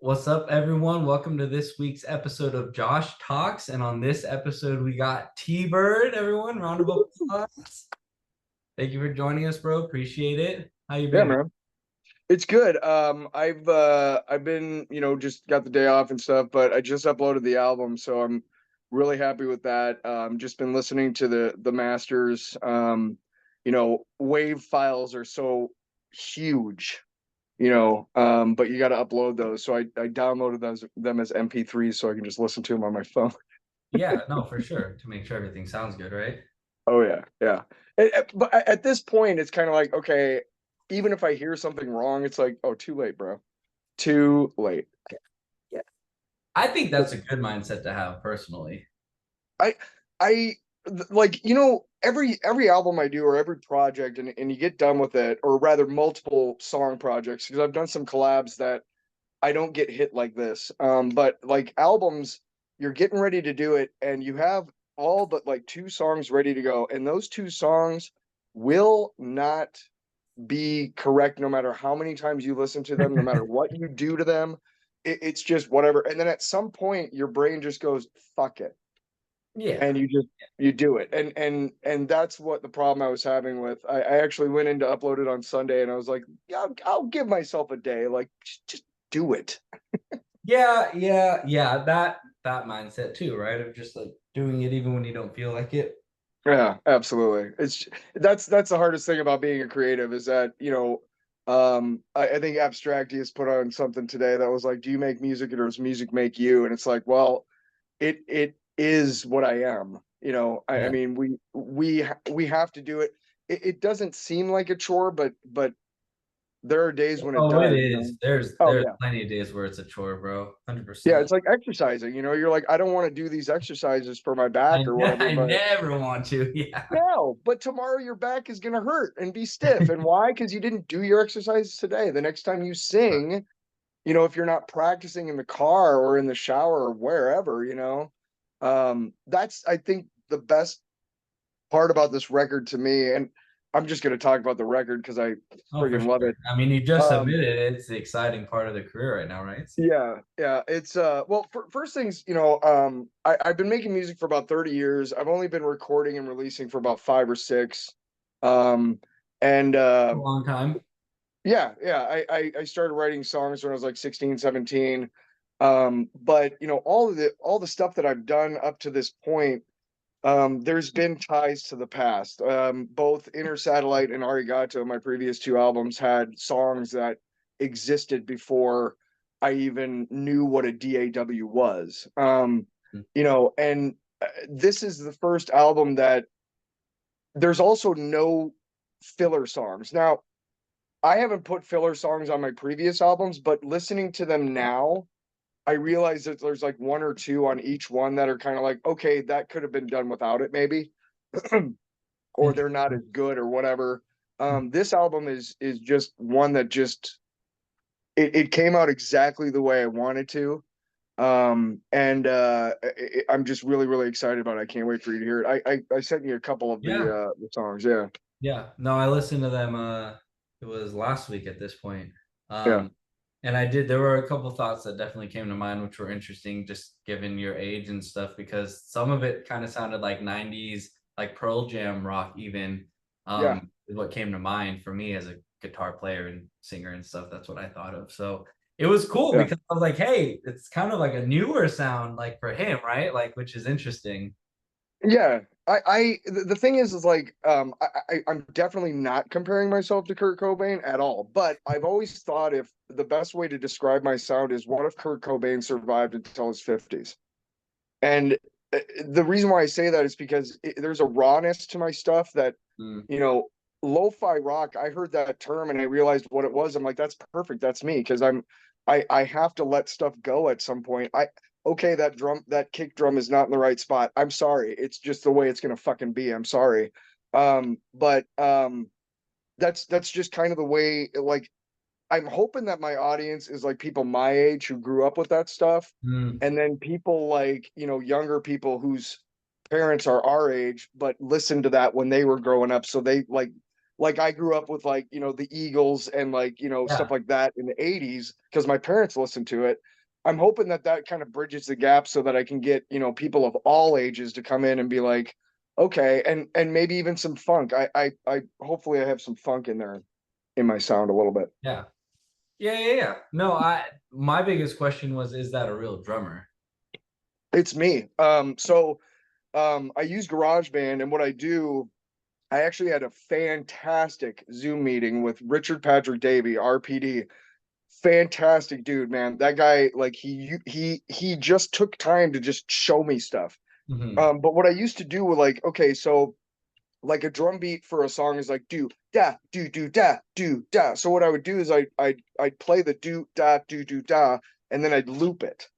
What's up, everyone? Welcome to this week's episode of Josh Talks. And on this episode, we got T-Bird. Everyone, round of applause. Thank you for joining us, bro. Appreciate it. How you Yeah, been? man. It's good. I've been, just got the day off and stuff, but I just uploaded the album, so I'm really happy with that. Just been listening to the masters. Wave files are so huge, but you got to upload those. So I downloaded them as MP3s so I can just listen to them on my phone. Yeah, no, for sure. To make sure everything sounds good, right? Oh yeah, yeah. But at this point, it's kind of like, okay, even if I hear something wrong, it's like, oh, too late, bro. Too late. Yeah. I think that's a good mindset to have personally. I I like every album I do or every project and you get done with it, or rather multiple song projects, because I've done some collabs that I don't get hit like this. But like albums, you're getting ready to do it and you have all but like two songs ready to go, and those two songs will not be correct no matter how many times you listen to them, no matter what you do to them. It's just whatever. And then at some point your brain just goes, fuck it, Yeah. and you do it. And that's what the problem I was having with, I actually went in to upload it on Sunday and I was like, yeah, I'll give myself a day, like just do it. Yeah. That mindset too, right? Of just like doing it even when you don't feel like it. Yeah, absolutely. That's the hardest thing about being a creative, is that I think Abstracty has put on something today that was like, do you make music or does music make you? And it's like, well, it is what I am. I Yeah. mean, we have to do it. It doesn't seem like a chore, but there are days when it Oh, it does. is. There's Oh there's yeah. plenty of days where it's a chore, bro. Yeah, 100%. it's like exercising. You're like, I don't want to do these exercises for my back or whatever, I but never want to. Yeah. no, but tomorrow your back is gonna hurt and be stiff. And why? Because you didn't do your exercises today. The next time you sing, if you're not practicing in the car or in the shower or wherever, that's, I think, the best part about this record to me. And I'm just gonna talk about the record because I Oh, for friggin' love sure. it. I mean, you just Um, submitted it. It's the exciting part of the career right now, right? Yeah, yeah. It's well, first things, I've been making music for about 30 years. I've only been recording and releasing for about five or six. Um, and A long time. yeah, yeah. I started writing songs when I was like 16, 17. But all the stuff that I've done up to this point, there's been ties to the past. Both Inner Satellite and Arigato, my previous two albums, had songs that existed before I even knew what a DAW was. And this is the first album that there's also no filler songs. Now, I haven't put filler songs on my previous albums, but listening to them now, I realize that there's like one or two on each one that are kind of like, okay, that could have been done without it, maybe. Or they're not as Interesting. good or whatever. This album is just one that just it came out exactly the way I wanted to. And I'm just really, really excited about it. I can't wait for you to hear it. I sent you a couple of Yeah. the songs. Yeah. Yeah. No, I listened to them it was last week at this point. Yeah. Um and there were a couple thoughts that definitely came to mind which were interesting just given your age and stuff because some of it kind of sounded like 90s like Pearl Jam rock even Yeah. is what came to mind for me as a guitar player and singer and stuff. That's what I thought of. So it was cool Yeah. because I was like, hey, it's kind of like a newer sound like for him, right? Like which is interesting. Yeah. The thing is like, I'm definitely not comparing myself to Kurt Cobain at all, but I've always thought, if the best way to describe my sound is, what if Kurt Cobain survived until his 50s? And the reason why I say that is because there's a rawness to my stuff that, Mm. you know, lo-fi rock, I heard that term and I realized what it was. I'm like, that's perfect. That's me. Because I have to let stuff go at some point. Okay, that kick drum is not in the right spot. I'm sorry. It's just the way it's gonna fucking be. I'm sorry. But that's just kind of the way, like, I'm hoping that my audience is like people my age who grew up with that stuff, Mm. and then people like, younger people whose parents are our age but listened to that when they were growing up. So they like I grew up with, like, the Eagles and, like, stuff Yeah. like that in the 80s because my parents listened to it. I'm hoping that that kind of bridges the gap so that I can get, people of all ages to come in and be like, okay, and maybe even some funk. I hopefully I have some funk in there in my sound a little bit. Yeah. Yeah, yeah, yeah. No, my biggest question was, is that a real drummer? It's me. I use GarageBand, and what I do, I actually had a fantastic Zoom meeting with Richard Patrick Davey, RPD. Fantastic dude, man. That guy, like he just took time to just show me stuff. Hmm. But what I used to do with like, okay, so like a drum beat for a song is like do da do da. So what I would do is I'd play the do da, and then I'd loop it.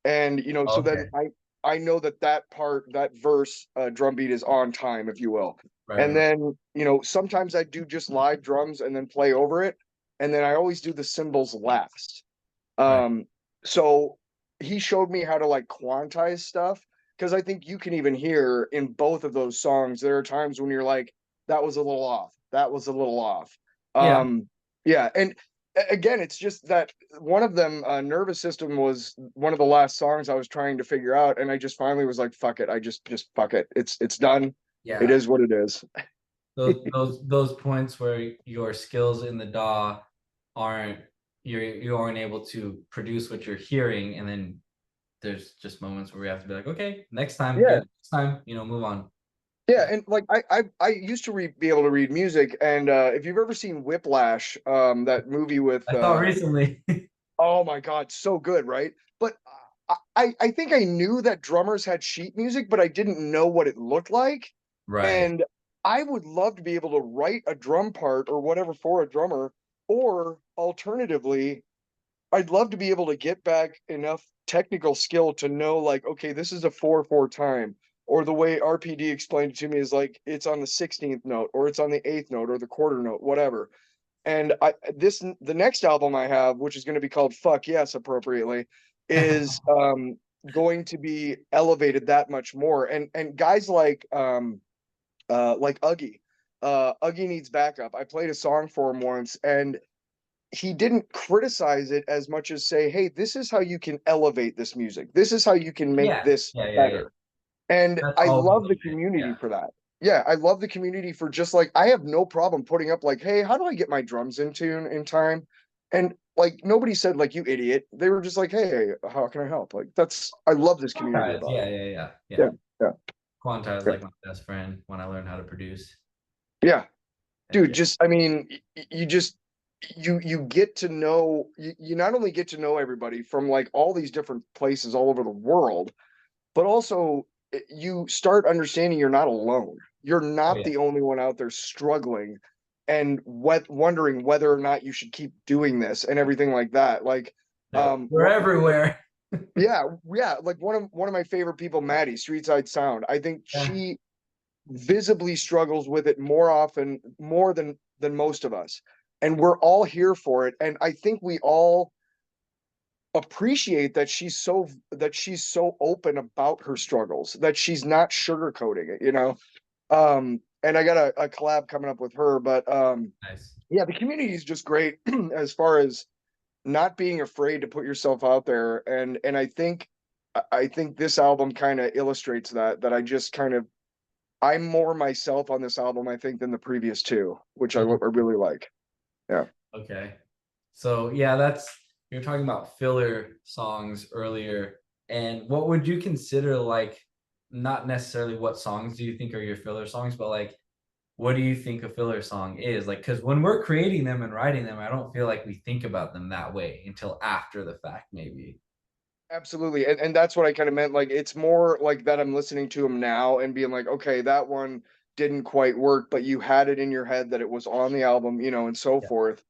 And so then Okay. I know that that part, that verse, drum beat is on time, if you will. Right, And right. then sometimes I do just live drums and then play over it, and then I always do the cymbals last. Right. um so he showed me how to like quantize stuff, because I think you can even hear in both of those songs there are times when you're like, that was a little off, that was a little off. Yeah. Yeah, and again, it's just that one of them, nervous system, was one of the last songs I was trying to figure out, and I just finally was like, fuck it, I just fuck it, it's done, it Yeah. is what it is. Those points where your skills in the DAW aren't you aren't able to produce what you're hearing, and then there's just moments where we have to be like, okay, next time, Yeah. next time, move on. Yeah, Yeah. and like I used to be able to read music, and if you've ever seen Whiplash, that movie with I thought recently. oh my God, so good, right? But I think I knew that drummers had sheet music, but I didn't know what it looked like. Right. And I would love to be able to write a drum part or whatever for a drummer, or alternatively, I'd love to be able to get back enough technical skill to know, like, okay, this is a 4/4 time, or the way RPD explained it to me is like it's on the 16th note, or it's on the 8th note, or the quarter note, whatever. And the next album I have, which is going to be called Fuck Yes, appropriately, is going to be elevated that much more. And guys like Uggy. Uggy needs backup. I played a song for him once, and he didn't criticize it as much as say, hey, this is how you can elevate this music. This is how you can make Yeah. this Yeah. Yeah. Yeah. better. And That's I all good love the of it. community Yeah. for that. Yeah, I love the community for just like, I have no problem putting up like, hey, how do I get my drums in tune in time? And like nobody said like, you idiot. They were just like, hey, how can I help? Like I love this community Quantize. about Yeah. it. Yeah. Yeah. Yeah. Yeah, yeah, Quantize yeah. like my best friend when I learned how to produce. Yeah. Heck Dude, yeah. just I mean, you just you get to know, you not only get to know everybody from like all these different places all over the world, but also you start understanding you're not alone. You're Oh not yeah. the only one out there struggling and wondering whether or not you should keep doing this and everything like that. Like, No, we're everywhere. yeah, yeah, like one of my favorite people, Maddie, Streetside Sound. I think Yeah. she visibly struggles with it more often, more than most of us. And we're all here for it. And I think we all appreciate that she's so open about her struggles, that she's not sugarcoating it. And I got a collab coming up with her, but Nice. yeah, the community is just great as far as not being afraid to put yourself out there. And I think this album kind of illustrates that I just kind of, I'm more myself on this album, I think, than the previous two, which I Mhm. really like. Yeah. Okay. So yeah, that's you're talking about filler songs earlier. And what would you consider like not necessarily what songs do you think are your filler songs, but like what do you think a filler song is? Like, because when we're creating them and writing them, I don't feel like we think about them that way until after the fact, maybe. Absolutely. And that's what I kind of meant. Like, it's more like that I'm listening to them now and being like, okay, that one didn't quite work, but you had it in your head that it was on the album, and so Yeah. forth.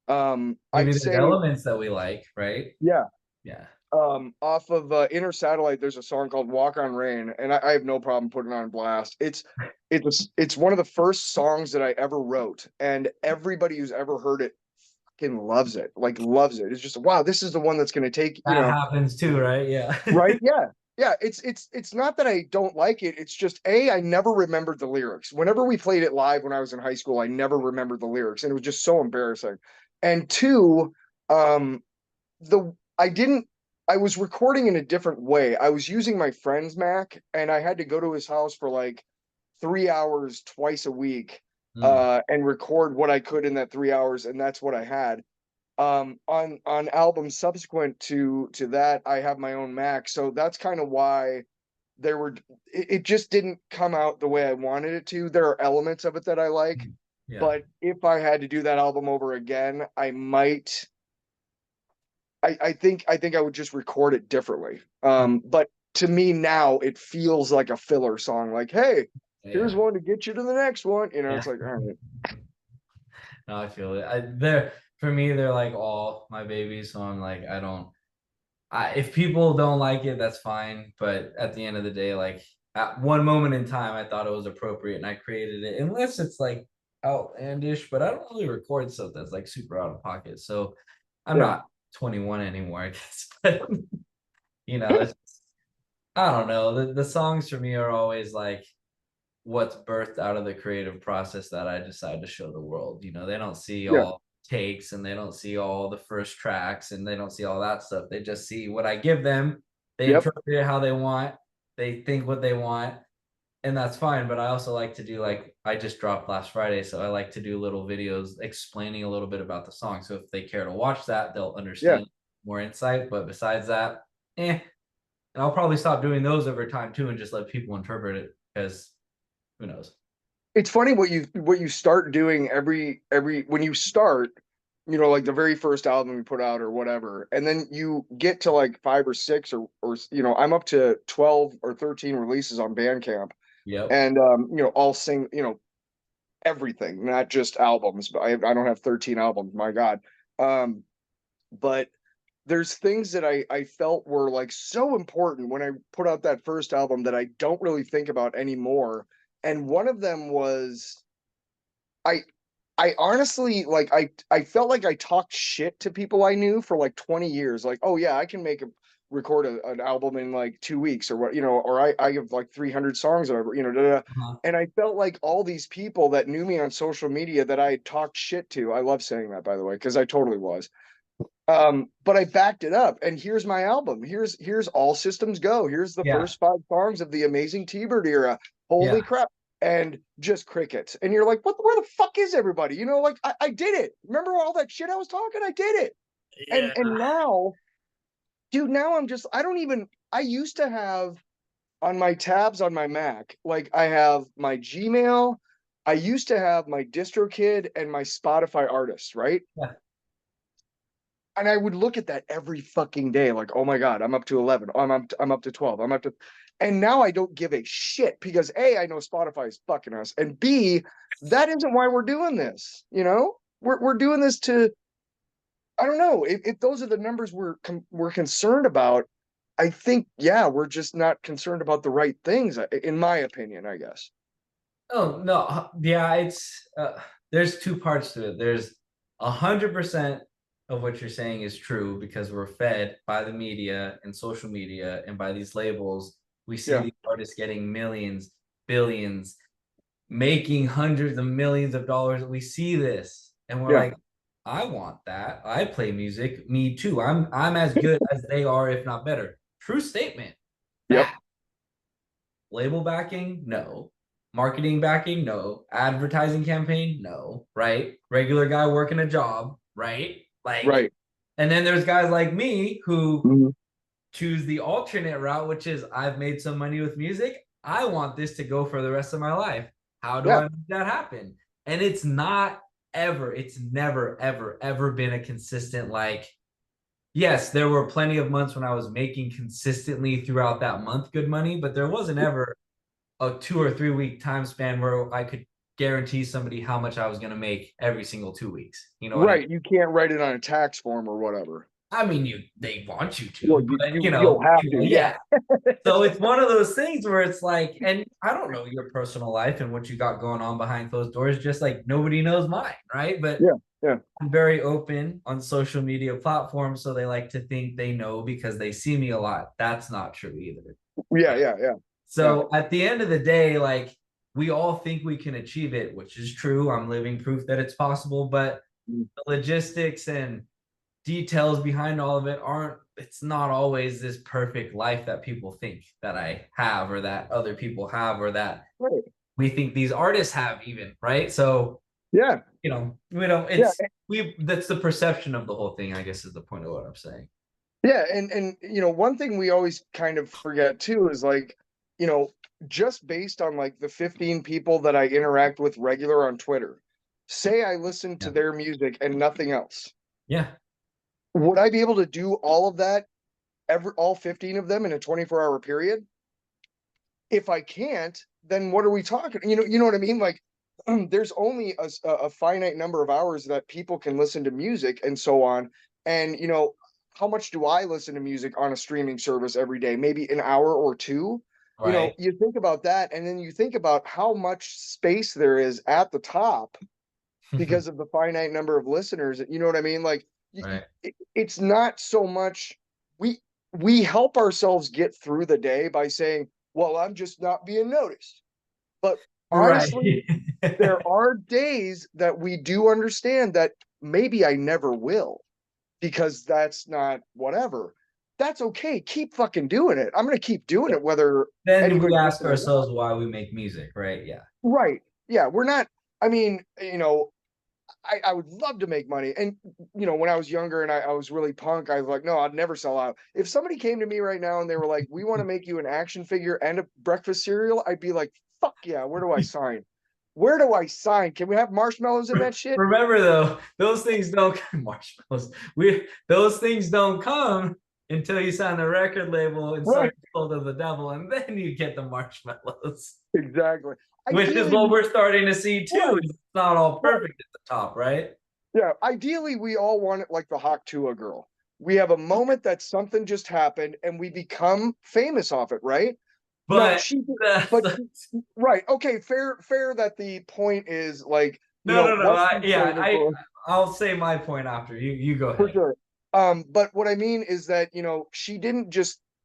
Maybe I'd there's say, elements that we like, right? yeah. Yeah. Off of Inner Satellite, there's a song called Walk on Rain, and I have no problem putting it on blast. It's one of the first songs that I ever wrote, and everybody who's ever heard it fucking loves it. Like, loves it. It's just, wow, this is the one that's going to take, That happens too, right? Yeah. right? Yeah. Yeah, it's not that I don't like it. It's just I never remembered the lyrics. Whenever we played it live when I was in high school, I never remembered the lyrics, and it was just so embarrassing. And two, the I didn't. I was recording in a different way. I was using my friend's Mac, and I had to go to his house for like 3 hours twice a week, Mm, and record what I could in that 3 hours, and that's what I had. On albums subsequent to that, I have my own Mac, so that's kind of why there were it just didn't come out the way I wanted it to. There are elements of it that I like, mm. Yeah. but if I had to do that album over again, I think I would just record it differently. Mm, But to me now it feels like a filler song. Like, hey, here's yeah. one to get you to the next one. Yeah. It's like, all right. No, I feel it. They're for me, they're like all my babies. So I'm like, I don't. If people don't like it, that's fine. But at the end of the day, like at one moment in time, I thought it was appropriate and I created it. Unless it's like outlandish, but I don't really record stuff that's like super out of pocket. So I'm Yeah, not 21 anymore, I guess. But it's I don't know. The songs for me are always like what's birthed out of the creative process that I decide to show the world. They don't see yeah, all takes and they don't see all the first tracks and they don't see all that stuff. They just see what I give them. They yep, interpret it how they want. They think what they want, and that's fine. But I also like to do like I just dropped last Friday, so I like to do little videos explaining a little bit about the song. So if they care to watch that, they'll yeah. understand more insight. But besides that, and I'll probably stop doing those over time too, and just let people interpret it because who knows? It's funny what you start doing every when you start, like the very first album you put out or whatever, and then you get to like five or six or I'm up to 12 or 13 releases on Bandcamp, Yep. and all sing, everything, not just albums. But I don't have 13 albums, my God. Um, but there's things that I felt were like so important when I put out that first album that I don't really think about anymore. And one of them was I I honestly like I felt like I talked shit to people I knew for like 20 years. Like, oh yeah, I can record an album in like 2 weeks or what, or I have like 300 songs or whatever, da, da. Uh-huh. And I felt like all these people that knew me on social media that I had talked shit to. I love saying that, by the way, because I totally was. But I backed it up, and here's my album. Here's All Systems Go. Here's the Yeah. first five songs of the amazing T-Bird era. Holy Yeah. crap. And just crickets. And you're like, where the fuck is everybody? Like I did it. Remember all that shit I was talking? I did it. And Yeah. and now, dude, now I don't even I used to have on my tabs on my Mac, like I have my Gmail, I used to have my DistroKid and my Spotify artists, right? Yeah. And I would look at that every fucking day, like, oh my God, I'm up to 11. Oh, I'm up to 12. I'm up to, and now I don't give a shit because A, I know Spotify is fucking us. And B, that isn't why we're doing this. We're doing this to, I don't know. If those are the numbers we're concerned about, I think, yeah, we're just not concerned about the right things, in my opinion, I guess. Oh no. Yeah. There's two parts to it. There's 100% of what you're saying is true because we're fed by the media and social media and by these labels. We see Yeah, these artists getting millions, billions, making hundreds of millions of dollars. We see this and we're yeah, like, I want that. I play music. Me too. I'm as good as they are, if not better. True statement. yep, Fact. Label backing? No. Marketing backing? No. Advertising campaign? No. Right? Regular guy working a job, right? Like, right. and then there's guys like me who Mhm. choose the alternate route, which is I've made some money with music. I want this to go for the rest of my life. How do Yeah, I make that happen? And it's never, ever, ever been a consistent, like, yes, there were plenty of months when I was making consistently throughout that month good money, but there wasn't ever a 2 or 3 week time span where I could guarantee somebody how much I was going to make every single 2 weeks. You know what I mean? right. You can't write it on a tax form or whatever. I mean, they want you Well, to, but you'll have to. Yeah. yeah. So it's one of those things where it's like, and I don't know your personal life and what you got going on behind closed doors, just like nobody knows mine, right? But Yeah. Yeah. I'm very open on social media platforms, so they like to think they know because they see me a lot. That's not true either. Yeah. Right? Yeah. Yeah. Yeah. So at the end of the day, like we all think we can achieve it, which is true. I'm living proof that it's possible, but Mm. the logistics and details behind all of it aren't, it's not always this perfect life that people think that I have or that other people have or that Right. we think these artists have even, right? So, Yeah. we don't, Yeah. that's the perception of the whole thing, I guess is the point of what I'm saying. Yeah, and one thing we always kind of forget too is like, you know, just based on like the 15 people that I interact with regular on Twitter, say I listen to Yeah. their music and nothing else. Yeah. Would I be able to do all of that, all 15 of them in a 24-hour period? If I can't, then what are we talking? You know what I mean? Like, there's only a finite number of hours that people can listen to music and so on. And how much do I listen to music on a streaming service every day? Maybe an hour or two. Right. You think about that, and then you think about how much space there is at the top because of the finite number of listeners. You know what I mean? Like, Right. it's not so much we we help ourselves get through the day by saying, "Well, I'm just not being noticed." But Right. honestly, there are days that we do understand that maybe I never will because that's not whatever. That's okay. Keep fucking doing it. I'm gonna keep doing Yeah. it whether Then we anybody's ask listening or not. ourselves why we make music, right? Yeah. Right. Yeah, we're not. I mean, I would love to make money. And when I was younger and I was really punk, I was like, no, I'd never sell out. If somebody came to me right now and they were like, we want to make you an action figure and a breakfast cereal, I'd be like, fuck yeah, where do I sign? Where do I sign? Can we have marshmallows in that shit? Remember though, those things don't come marshmallows. Those things don't come until you sign the record label and Right. start Hold of the Devil, and then you get the marshmallows. Exactly. Which is Ideally, what we're starting to see too. right, It's not all right. perfect at the top, right? Yeah. Ideally, we all want it like the Haktua girl. We have a moment that something just happened and we become famous off it, right? No, But that's but right. Okay, fair that the point is like, no. what she's famous for. I'll say my point after you go For ahead. sure. But what I mean is that,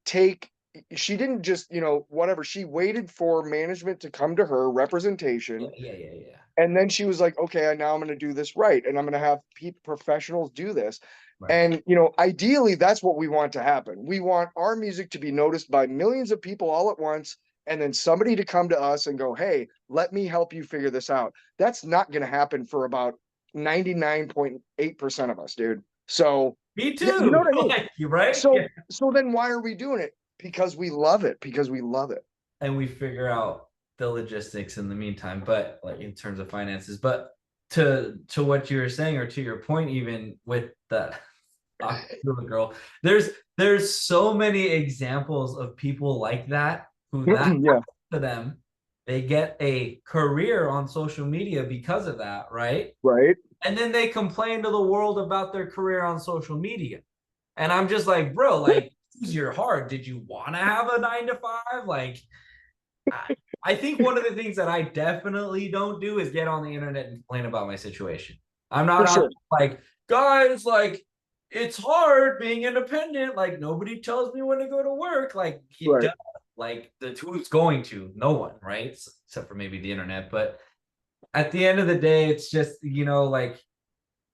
take she didn't just, whatever. She waited for management to come to her, Yeah, representation, yeah. and then she was like, okay, now I'm going to do this right, and I'm going to have professionals do this. Right. And ideally, that's what we want to happen. We want our music to be noticed by millions of people all at once, and then somebody to come to us and go, hey, let me help you figure this out. That's not going to happen for about 99.8% of us, dude. So Me yeah, you know too. what I mean. Like you right? Yeah. So then why are we doing it? Because we love it. Because we love it. And we figure out the logistics in the meantime, but like in terms of finances. But to what you were saying, or to your point, even with that girl, there's so many examples of people like that who that Yeah. to them, they get a career on social media because of that, right? Right. And then they complain to the world about their career on social media. And I'm just like, bro, like, use your heart. Did you want to have a 9 to 5? Like, I think one of the things that I definitely don't do is get on the internet and complain about my situation. I'm not For out sure. like, guys, like, it's hard being independent. Like, nobody tells me when to go to work. Like, you Right. don't. Like, who's going to? No one, right? Except for maybe the internet. But at the end of the day, it's just, like,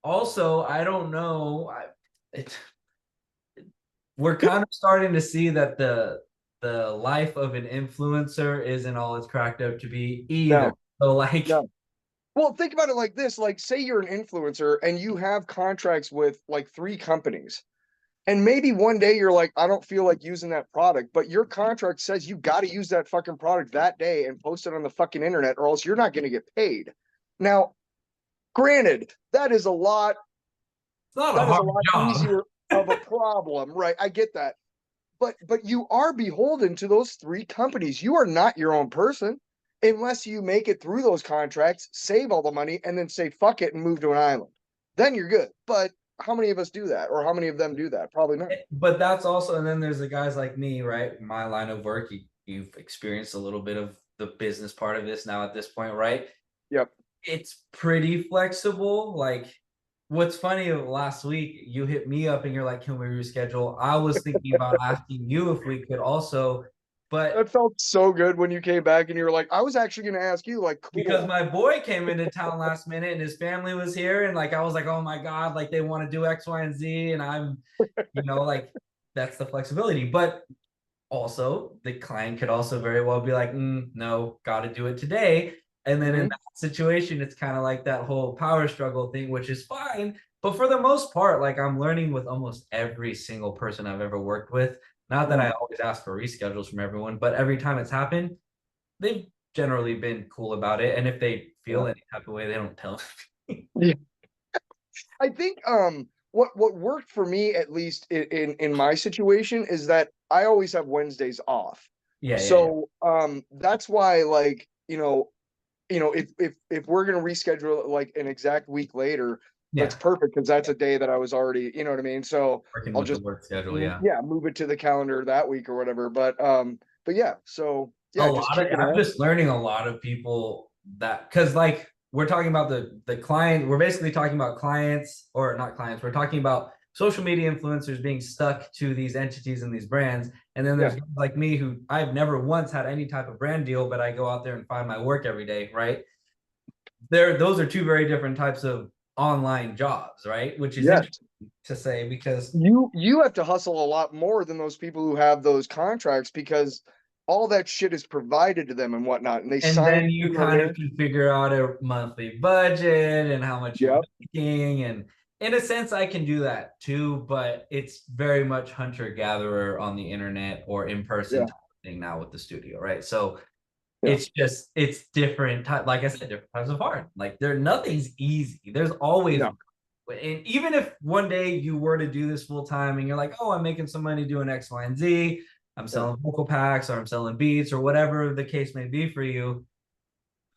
also, I don't know. It's we're kind of starting to see that the life of an influencer isn't all it's cracked up to be either. No. So like, No. Well, think about it like this. Like, say you're an influencer and you have contracts with like 3 companies. And maybe one day you're like, I don't feel like using that product, but your contract says you got to use that fucking product that day and post it on the fucking internet, or else you're not going to get paid. Now, granted, it's not a that is hard a lot job. easier of a problem, right? I get that. But you are beholden to those 3 companies. You are not your own person unless you make it through those contracts, save all the money, and then say fuck it and move to an island. Then you're good. But how many of us do that, or how many of them do that? Probably not. But that's also, and then there's the guys like me, right? My line of work, you've experienced a little bit of the business part of this now at this point, right? Yep. It's pretty flexible. Like, what's funny, last week you hit me up and you're like, can we reschedule? I was thinking about asking you if we could also, But That felt so good when you came back and you were like, I was actually going to ask you, like, because cool. my boy came into town last minute and his family was here, and like I was like, oh my God, like they want to do X, Y, and Z. And I'm, like that's the flexibility. But also the client could also very well be like, no, got to do it today. And then in Hmm. that situation, it's kind of like that whole power struggle thing, which is fine. But for the most part, like I'm learning with almost every single person I've ever worked with. Not that I always ask for reschedules from everyone, but every time it's happened, they've generally been cool about it. And if they Yeah. feel any type of way, they don't tell me. Yeah. I think what worked for me, at least in my situation, is that I always have Wednesdays off. Yeah, yeah, yeah. So that's why, like, if we're gonna reschedule it like an exact week later, that's Yeah. perfect because that's a day that I was already, you know what I mean? So Working I'll with the just work schedule, yeah. yeah, move it to the calendar that week or whatever. But yeah, so A yeah, just lot of kicking I'm ass. just learning a lot of people that because like we're talking about the client, we're basically talking about clients or not clients, we're talking about social media influencers being stuck to these entities and these brands. And then there's Yeah. guys like me who I've never once had any type of brand deal, but I go out there and find my work every day, right? Those are two very different types of online jobs, right? Which is Yes. interesting to say because You have to hustle a lot more than those people who have those contracts because all that shit is provided to them and whatnot, and they and sign, then you you know what I kind of mean? can figure out a monthly budget and how much you're Yep. making. And in a sense, I can do that too, but it's very much hunter gatherer on the internet or in person Yeah. type of thing now with the studio, right? So Yeah. it's different like I said, different types of hard. Like nothing's easy. There's always, No. and even if one day you were to do this full time and you're like, oh, I'm making some money doing X, Y, and Z, I'm Yeah. selling vocal packs or I'm selling beats or whatever the case may be for you,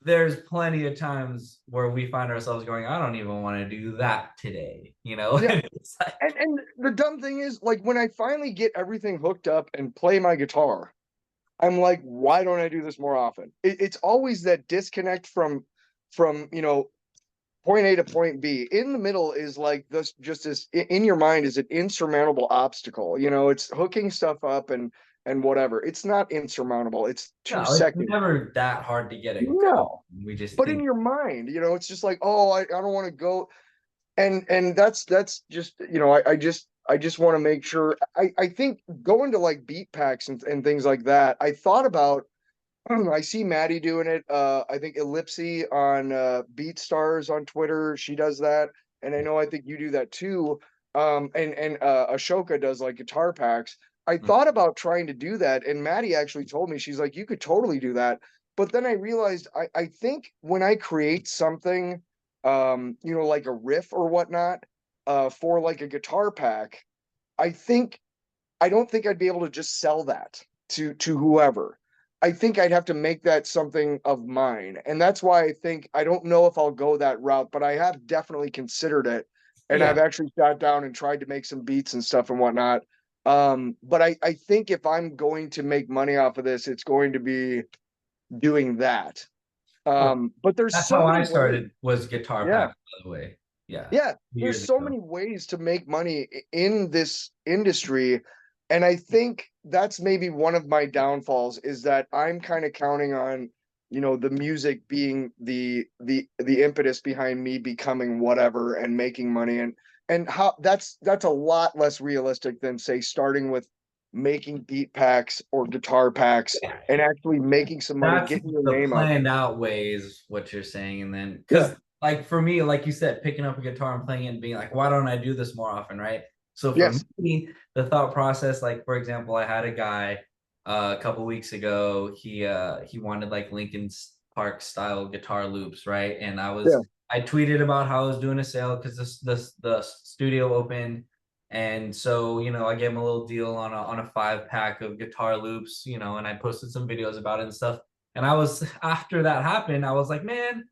there's plenty of times where we find ourselves going, I don't even want to do that today, Yeah. It's like, And the dumb thing is, like, when I finally get everything hooked up and play my guitar, I'm like, why don't I do this more often? It's always that disconnect from point A to point B. In the middle is like this, just this in your mind is an insurmountable obstacle. It's hooking stuff up and whatever. It's not insurmountable. It's two no, it's seconds. never that hard to get it going. No. We just But in think, your mind, it's just like, oh, I don't want to go. And that's just, I just want to make sure. I think going to like beat packs and things like that. I thought about I see Maddie doing it. I think Ellipsy on BeatStars on Twitter, she does that, and I think you do that too. And Ashoka does like guitar packs. I thought about trying to do that, and Maddie actually told me she's like, you could totally do that. But then I realized I think when I create something, like a riff or whatnot, for like a guitar pack, I think I don't think I'd be able to just sell that to whoever. I think I'd have to make that something of mine. And that's why I don't know if I'll go that route, but I have definitely considered it. And yeah, I've actually sat down and tried to make some beats and stuff and whatnot. But I think if I'm going to make money off of this, it's going to be doing that. well, But there's that's so how many I ways. started was guitar Yeah. pack, by the way. Yeah, Yeah, there's years so ago. many ways to make money in this industry. And I think that's maybe one of my downfalls is that I'm kind of counting on, the music being the impetus behind me becoming whatever and making money. And how that's a lot less realistic than say starting with making beat packs or guitar packs Yeah, and actually making some money, that's getting your the name out planned there. out ways what you're saying. And then Yeah. because like for me, like you said, picking up a guitar and playing it and being like, why don't I do this more often, right? So for Yes. me, the thought process, like for example, I had a guy a couple weeks ago. He wanted like Linkin Park style guitar loops, right? And Yeah. I tweeted about how I was doing a sale because the studio opened. And so, I gave him a little deal on a 5 pack of guitar loops, and I posted some videos about it and stuff. And I was after that happened, I was like, man,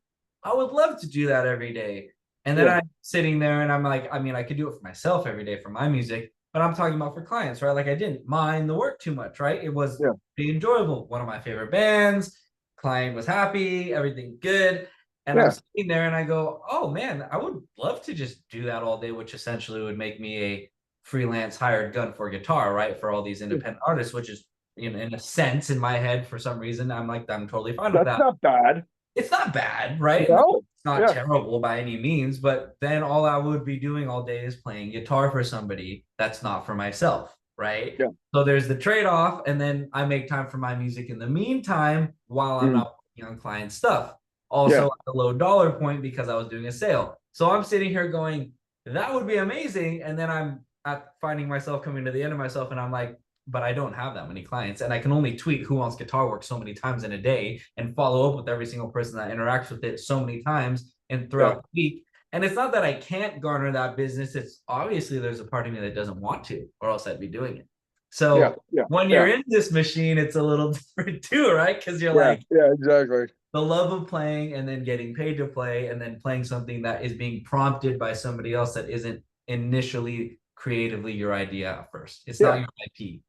I would love to do that every day. And then Yeah. I'm sitting there and I'm like, I mean, I could do it for myself every day for my music, but I'm talking about for clients, right? Like I didn't mind the work too much, right? It was Yeah. pretty enjoyable. One of my favorite bands, client was happy, everything good. And I'm Yeah. sitting there and I go, oh man, I would love to just do that all day, which essentially would make me a freelance hired gun for guitar, right? For all these independent artists, which is in a sense in my head for some reason. I'm like, I'm totally fine with That's that. not bad. It's not bad, right? No, No. it's not Yeah. terrible by any means, but then all I would be doing all day is playing guitar for somebody that's not for myself, right? Yeah. So there's the trade-off, and then I make time for my music in the meantime while I'm Mm. not working on client stuff. Yeah. Also at the low dollar point because I was doing a sale. So I'm sitting here going, that would be amazing. And then I'm at finding myself coming to the end of myself, and I'm like, but I don't have that many clients, and I can only tweet Who Wants Guitar Work so many times in a day and follow up with every single person that interacts with it so many times and Yeah. throughout the week. And it's not that I can't garner that business. It's obviously there's a part of me that doesn't want to, or else I'd be doing it. Yeah. So Yeah. when Yeah. you're in this machine, it's a little different too, right? Because you're Yeah. like Yeah. Exactly. the love of playing and then getting paid to play and then playing something that is being prompted by somebody else that isn't initially creatively your idea at first. It's not Yeah. your IP.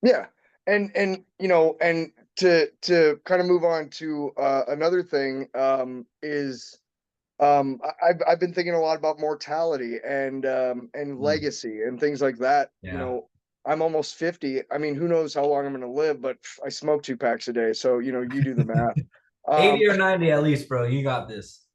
Yeah. And and to kind of move on to another thing is I've been thinking a lot about mortality and Mm. legacy and things like that. Yeah. I'm almost 50. I mean, who knows how long I'm going to live, but I smoke 2 packs a day, so you do the math. 80 Um, or 90 at least, bro. You got this.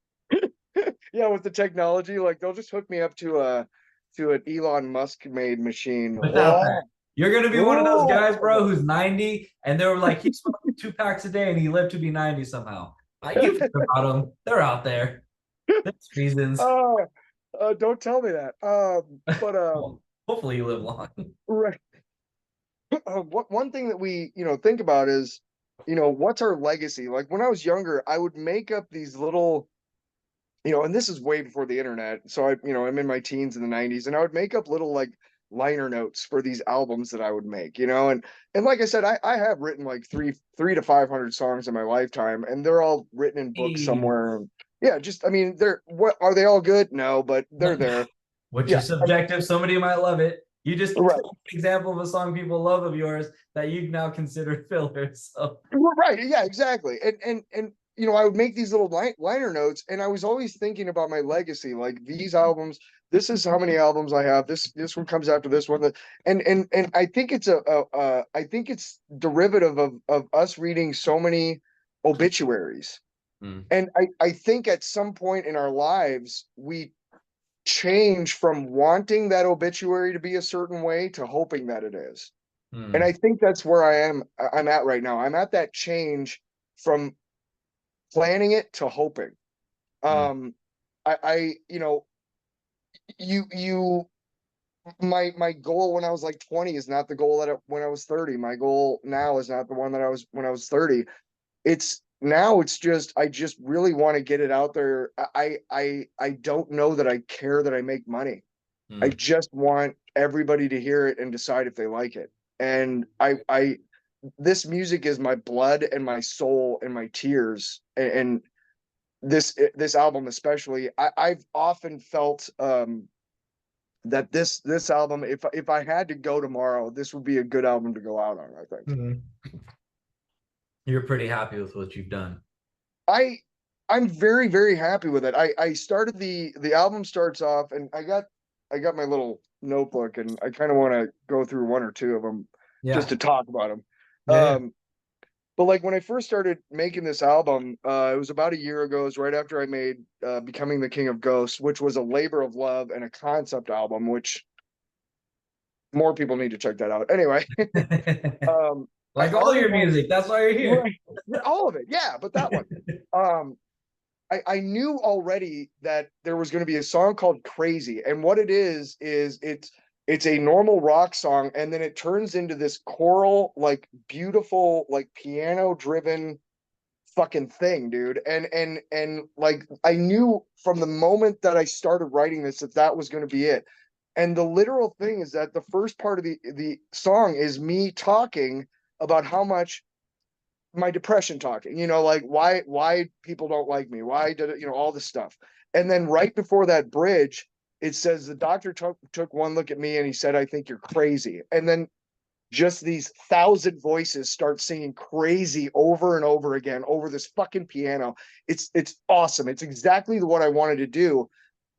yeah, with the technology, like they'll just hook me up to an Elon Musk made machine. Without that, Oh, you're gonna be one of those guys, bro, oh. who's 90, and they were like, he smoked 2 packs a day and he lived to be 90 somehow. You've heard about them. They're out there. There's reasons. uh, don't tell me that. But Well, hopefully you live long. right. One thing that we think about is what's our legacy. Like when I was younger, I would make up these little and this is way before the internet, so I'm in my teens in the 90s, and I would make up little like liner notes for these albums that I would make, and like I said, I have written like three to 500 songs in my lifetime, and they're all written in books Hey, somewhere. Yeah, just I mean, they're what are they all good? No, but they're there. which Yeah, is subjective. Somebody might love it. You just right. took an example of a song people love of yours that you've now considered filler. So Right. Yeah, exactly. And I would make these little liner notes, and I was always thinking about my legacy. Like these albums, this is how many albums I have. This one comes after this one. And I think it's I think it's derivative of us reading so many obituaries. mm, And I think at some point in our lives we change from wanting that obituary to be a certain way to hoping that it is. And mm, I think that's where I'm at right now. I'm at that change from planning it to hoping. mm, I you my goal when I was like 20 is not the goal when I was 30. My goal now is not the one that I was when I was 30. It's just I just really want to get it out there. I don't know that I care that I make money. I mm, just want everybody to hear it and decide if they like it. And I this music is my blood and my soul and my tears. And this album especially, I've often felt that this album, if I had to go tomorrow, this would be a good album to go out on, I think. mm. You're pretty happy with what you've done. I I'm very, very happy with it. I started the album starts off, and I got my little notebook, and I kind of want to go through one or two of them just Yeah. to talk about them. Yeah. Yeah. But like when I first started making this album, it was about a year ago. It was right after I made Becoming the King of Ghosts, which was a labor of love and a concept album, which more people need to check that out. Anyway, um, I Like all already your had music. That's why you're here. right, all of it, yeah, but that one. Um, I knew already that there was going to be a song called Crazy. And what it is it's a normal rock song, and then it turns into this choral, like beautiful, like piano driven fucking thing, dude. And like I knew from the moment that I started writing this that was going to be it. And the literal thing is that the first part of the song is me talking about how much my depression talking, like why people don't like me, why did it, all this stuff. And then right before that bridge, it says the doctor took one look at me and he said, I think you're crazy. And then just these thousand voices start singing crazy over and over again over this fucking piano. It's awesome. It's exactly what I wanted to do.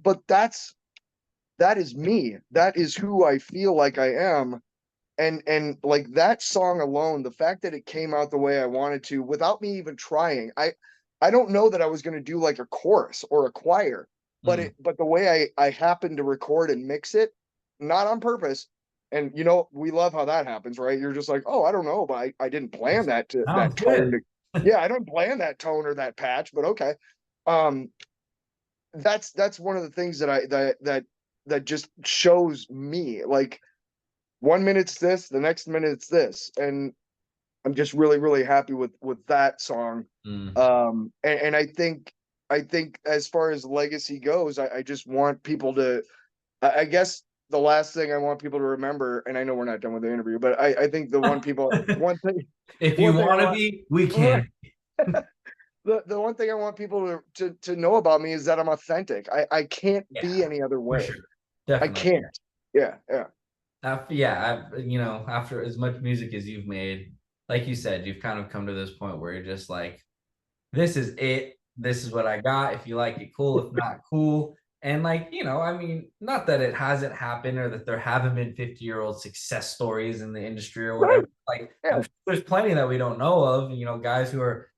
But that is me. That is who I feel like I am. And like that song alone, the fact that it came out the way I wanted to without me even trying, I don't know that I was going to do like a chorus or a choir, Mm. but the way I happened to record and mix it, not on purpose. And you know, we love how that happens, right? You're just like, oh, I don't know, but I didn't plan Sounds that tone good. to, yeah, I don't plan that tone or that patch, but okay. Um, that's one of the things that just shows me like 1 minute it's this, the next minute it's this, and I'm just really really happy with that song. Mm. And I think as far as legacy goes, I just want people to. I guess the last thing I want people to remember, and I know we're not done with the interview, but I think the one thing, If you one thing I want to want, be, we right, can. the one thing I want people to know about me is that I'm authentic. I can't Yeah, be any other for way. sure. I Definitely. can't. Yeah, yeah, Yeah, after as much music as you've made, like you said, you've kind of come to this point where you're just like, this is it. This is what I got. If you like it, cool. If not, cool. And like, I mean, not that it hasn't happened or that there haven't been 50-year-old success stories in the industry or right. whatever. Like, I'm Yeah, sure there's plenty that we don't know of, guys who are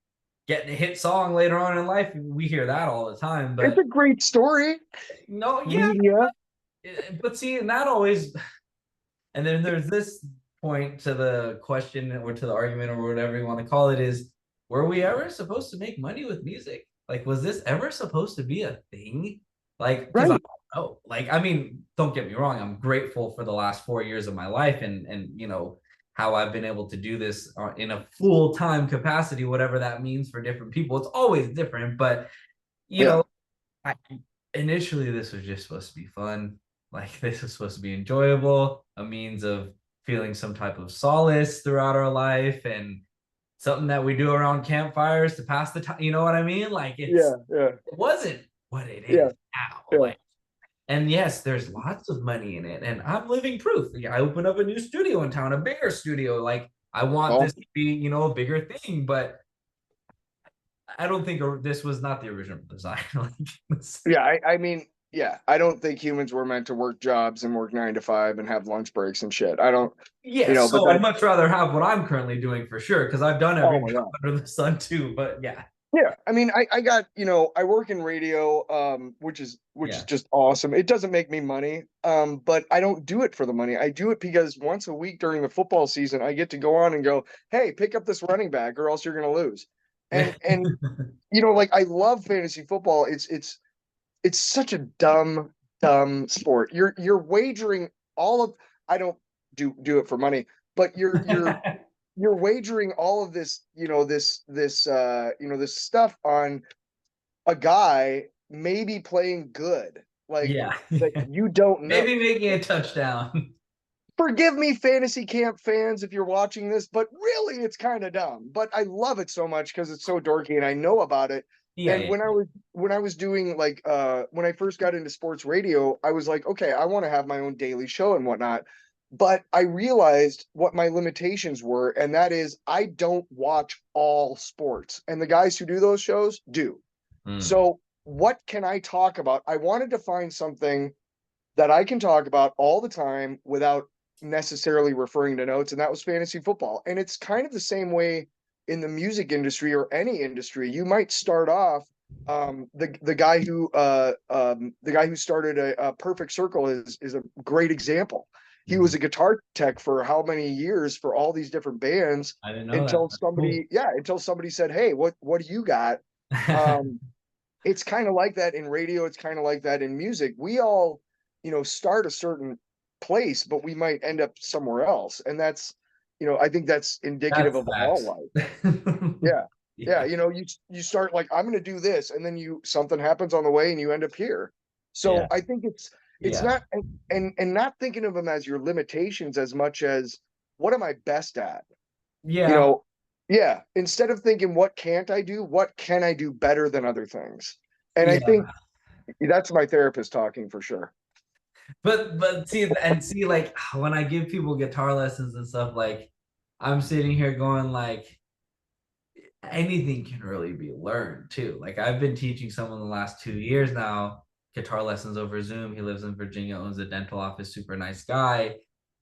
getting a hit song later on in life. We hear that all the time. it's But a great story. no, yeah, Media. but see, and that always and then there's this point to the question or to the argument or whatever you want to call it is, were we ever supposed to make money with music? Like, was this ever supposed to be a thing? Like, because I Right. don't know. Like, I mean, don't get me wrong. I'm grateful for the last 4 years of my life and how I've been able to do this in a full time capacity, whatever that means for different people. It's always different, but you Yeah. know, I, initially this was just supposed to be fun. Like this was supposed to be enjoyable, a means of feeling some type of solace throughout our life and something that we do around campfires to pass the time. You know what I mean? Like Yeah. Yeah. it wasn't what it Yeah. is now. Yeah. Like, and yes, there's lots of money in it. And I'm living proof. I opened up a new studio in town, a bigger studio. Like I want this to Awesome. be, a bigger thing, but I don't think this was not the original design. Like, Yeah. I mean, yeah, I don't think humans were meant to work jobs and work 9 to 5 and have lunch breaks and shit. I don't, yes, but so I'd that, much rather have what I'm currently doing for sure, because I've done oh every my job God. under the sun too. But yeah, Yeah. I mean, I got, I work in radio, which is yeah, just awesome. It doesn't make me money. But I don't do it for the money. I do it because once a week during the football season, I get to go on and go, hey, pick up this running back or else you're gonna lose. And like I love fantasy football. It's such a dumb sport. You're wagering all of I don't do it for money, but you're wagering all of this, this stuff on a guy maybe playing good, like yeah. that you don't know. Maybe making a touchdown. Forgive me, fantasy camp fans, if you're watching this, but really it's kind of dumb. But I love it so much because it's so dorky and I know about it. Yeah, And yeah, when I was doing like when I first got into sports radio, I was like, okay, I want to have my own daily show and whatnot. But I realized what my limitations were, and that is I don't watch all sports. And the guys who do those shows do. mm, So what can I talk about? I wanted to find something that I can talk about all the time without necessarily referring to notes, and that was fantasy football. And it's kind of the same way in the music industry or any industry. You might start off the guy who started a Perfect Circle is a great example. He was mm. a guitar tech for how many years for all these different bands I didn't know that. until That's cool. somebody said, "Hey, what do you got?" Um, it's kind of like that in radio. It's kind of like that in music. We all, start a certain place, but we might end up somewhere else. And that's, I think that's indicative That's of all facts. life. Yeah. Yeah. Yeah, You start like, I'm going to do this. And then something happens on the way and you end up here. yeah, So I think it's yeah, not, and not thinking of them as your limitations as much as what am I best at? You yeah, know, yeah, instead of thinking what can't I do, what can I do better than other things? And I yeah. think that's my therapist talking for sure. But see, like when I give people guitar lessons and stuff, like I'm sitting here going like anything can really be learned too. Like I've been teaching someone the last 2 years now, guitar lessons over Zoom. He lives in Virginia, owns a dental office, super nice guy.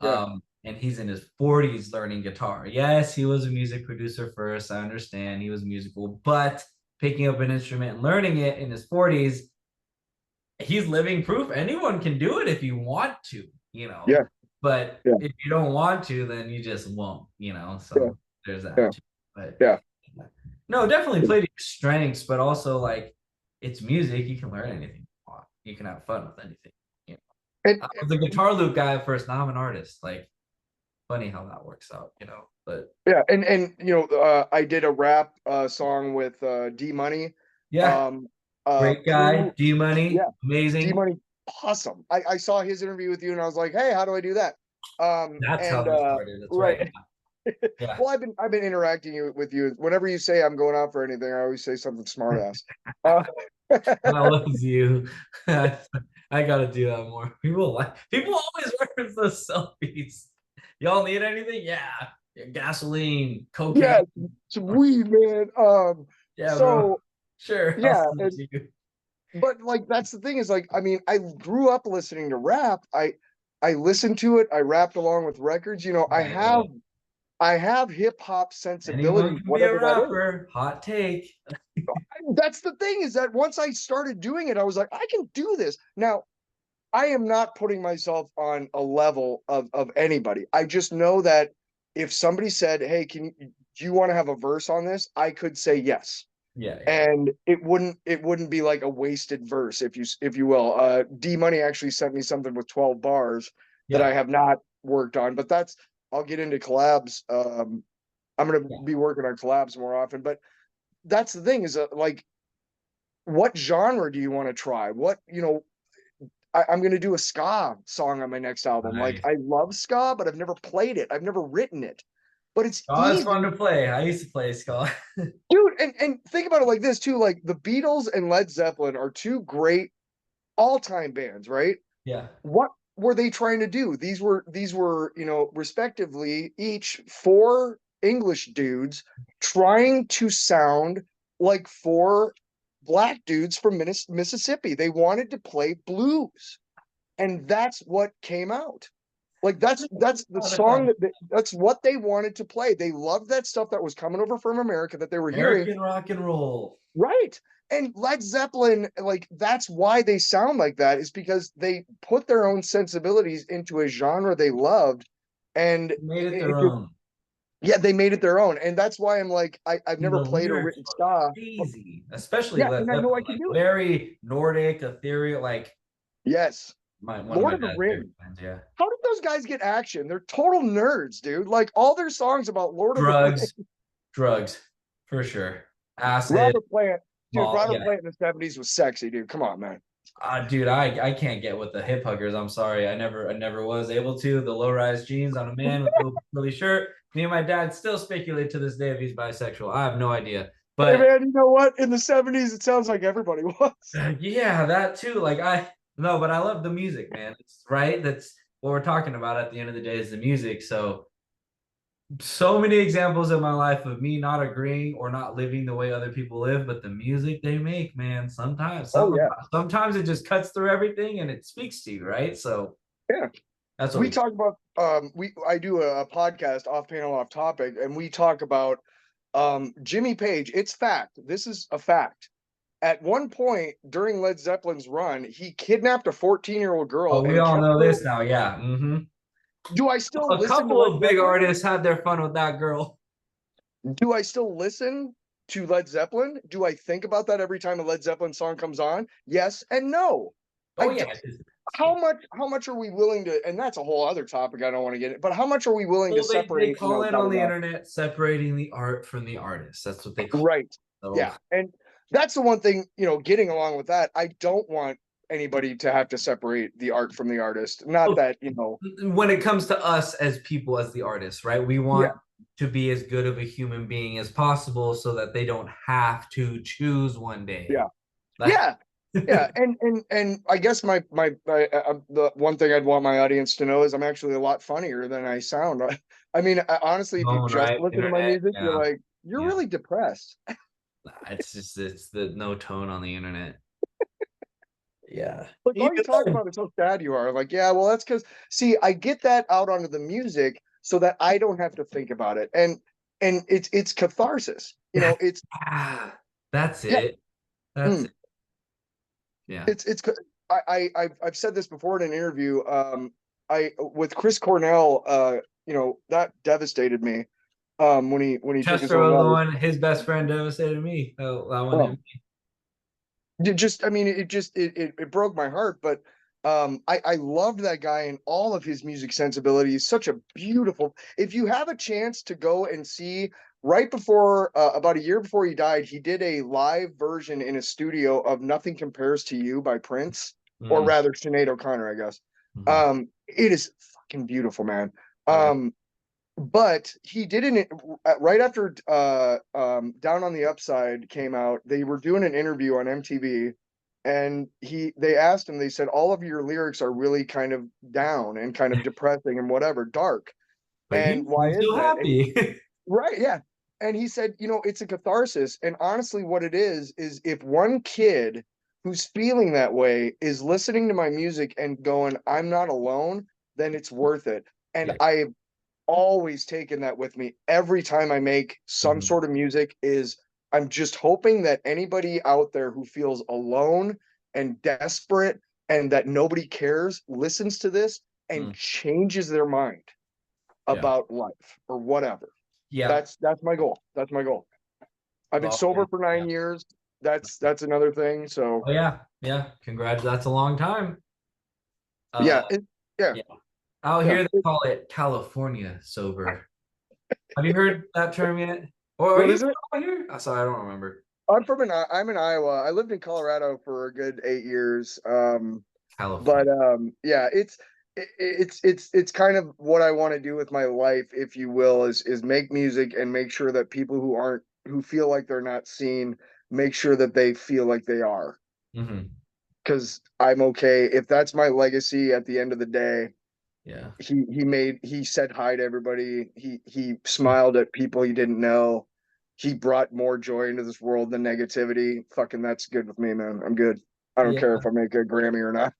Yeah. And he's in his 40s learning guitar. Yes, he was a music producer first. I understand he was musical, but picking up an instrument and learning it in his 40s, he's living proof anyone can do it if you want to, you know. Yeah. But Yeah. if you don't want to, then you just won't, you know. Yeah. So there's that Yeah. too. But Yeah. no, definitely play to your strengths, but also like it's music. You can learn anything you want. You can have fun with anything. You And know, I was a guitar loop guy at first. Now I'm an artist. Like funny how that works out, you know. But yeah, and I did a rap song with D Money. yeah, Um great guy, Pooh, D Money, yeah, D amazing. Money, awesome. I saw his interview with you and I was like, hey, how do I do that? That's how And we started. That's right. right. Yeah. Well, I've been interacting with you. Whenever you say I'm going out for anything, I always say something smart ass. Uh, That was you. I gotta do that more. People always reference those selfies. Y'all need anything? Yeah. Gasoline, yeah, cocaine. some weed, man. Yeah, bro. So Sure. I'll yeah, send it to you. but like that's the thing is like I mean I grew up listening to rap. I listened to it. I rapped along with records. Yeah, yeah. I have hip hop Anyone sensibilities, can be a whatever that is. rapper. Hot take. That's the thing is that once I started doing it, I was like, I can do this. Now, I am not putting myself on a level of anybody. I just know that if somebody said, "Hey, do you want to have a verse on this?" I could say yes. Yeah, yeah. And it wouldn't be like a wasted verse if you will. D Money actually sent me something with 12 bars that Yeah. I have not worked on, but that's I'll get into collabs. I'm gonna Yeah. be working on collabs more often, but that's the thing is like what genre do you want to try? I'm gonna do a ska song on my next album. Like Nice. I love ska, but I've never played it. I've never written it, but it's Oh, it's fun easy. to play. I used to play Skull. Dude, and think about it like this too. Like the Beatles and Led Zeppelin are two great all-time bands, right? Yeah. What were they trying to do? These were, respectively, each four English dudes trying to sound like four black dudes from Mississippi. They wanted to play blues, and that's what came out. Like that's the Oh, that's song that's what they wanted to play. They loved that stuff that was coming over from America that they were hearing. American rock and roll. Right. And Led Zeppelin, like that's why they sound like that, is because they put their own sensibilities into a genre they loved. And Made it it their just, own. yeah, they made it their own. And that's why I'm like, I've And never the played or lyrics written were ska. crazy, especially Yeah, Led and I know I Zeppelin, can like do it. very Nordic, ethereal, like Yes. one of Lord my of the dad's favorite Rings. bands. Yeah, How did those guys get action? They're total nerds, dude. Like all their songs about Lord of the Rings. drugs, drugs, for sure. Acid, Robert Plant, dude, malt. Robert Yeah, Plant in the 70s was sexy, dude. Come on, man. dude, I can't get with the hip huggers. I'm sorry, I never was able to. The low rise jeans on a man with a curly shirt. Me and my dad still speculate to this day if he's bisexual. I have no idea, Hey but man, you know what? In the 70s, it sounds like everybody was. yeah, that too. Like no, but I love the music, man. It's right. That's what we're talking about at the end of the day is the music. So many examples in my life of me not agreeing or not living the way other people live, but the music they make, man, Oh yeah. sometimes it just cuts through everything and it speaks to you, right? So Yeah. that's what We we talk about we I do a podcast off panel off topic and we talk about Jimmy Page. It's fact. This is a fact. At one point during Led Zeppelin's run, he kidnapped a 14-year-old girl we and all kept know her. this now. Yeah. Do I still A listen to couple Led of big Zeppelin? artists had their fun with that girl. Do I still listen to Led Zeppelin? Do I think about that every time a Led Zeppelin song comes on? Yes and no. Oh I yeah. how much are we willing to, and that's a whole other topic I don't want to get in, but how much are we willing to Well, they separate, call it da, on da, the da. internet separating the art from the artist. That's what they call Right. it. So Yeah. And that's the one thing, getting along with that, I don't want anybody to have to separate the art from the artist. Not that, when it comes to us as people, as the artists, right? We yeah, want to be as good of a human being as possible so that they don't have to choose one day. yeah. Like, Yeah. Yeah, and I guess the one thing I'd want my audience to know is I'm actually a lot funnier than I sound. I mean, honestly, if you tone, just right? listen to my Internet, music, you're yeah, like, you're yeah. really depressed. It's the no tone on the internet. Yeah. Like You all you talk good. about is how sad you are. Like, yeah, well, that's because see, I get that out onto the music so that I don't have to think about it. And it's catharsis. You know, That's, it's that's yeah, it. That's mm, it. Yeah. it's I've said this before in an interview. I with Chris Cornell, that devastated me. When he took his Chester own was the life. one, his best friend devastated me. Oh, that one Oh, hit just I mean, it broke my heart, but I loved that guy and all of his music sensibility. He's such a beautiful. If you have a chance to go and see right before about a year before he died, he did a live version in a studio of "Nothing Compares to You" by Prince, or me. rather Sinead O'Connor, I guess. Mhm. It is fucking beautiful, man. Oh yeah. But he didn't right after Down on the Upside came out, they were doing an interview on MTV, and they asked him, they said, all of your lyrics are really kind of down and kind of depressing and whatever, dark. But And you why seem is so that? And happy. right, yeah. And he said, it's a catharsis. And honestly, what it is if one kid who's feeling that way is listening to my music and going, I'm not alone, then it's worth it. And Yeah. I always taken that with me every time I make some Mhm. sort of music is I'm just hoping that anybody out there who feels alone and desperate and that nobody cares listens to this and Mm. changes their mind Yeah. about life or whatever. Yeah. That's my goal. That's my goal. I've been Well, sober for yeah. 9 years. That's another thing. So Oh yeah. Yeah. Congrats. That's a long time. Uh yeah, yeah, yeah. Out yeah. here they call it California sober. Have you heard that term yet? Or are What you is it? from out here? Sorry, I don't remember. I'm in Iowa. I lived in Colorado for a good 8 years. But California. yeah, it's kind of what I want to do with my life, if you will, is make music and make sure that people who feel like they're not seen, make sure that they feel like they are. Hmm. Because I'm okay if that's my legacy at the end of the day. Yeah. He said hi to everybody. He smiled at people he didn't know. He brought more joy into this world than negativity. Fucking that's good with me, man. I'm good. I don't Yeah. care if I make a Grammy or not.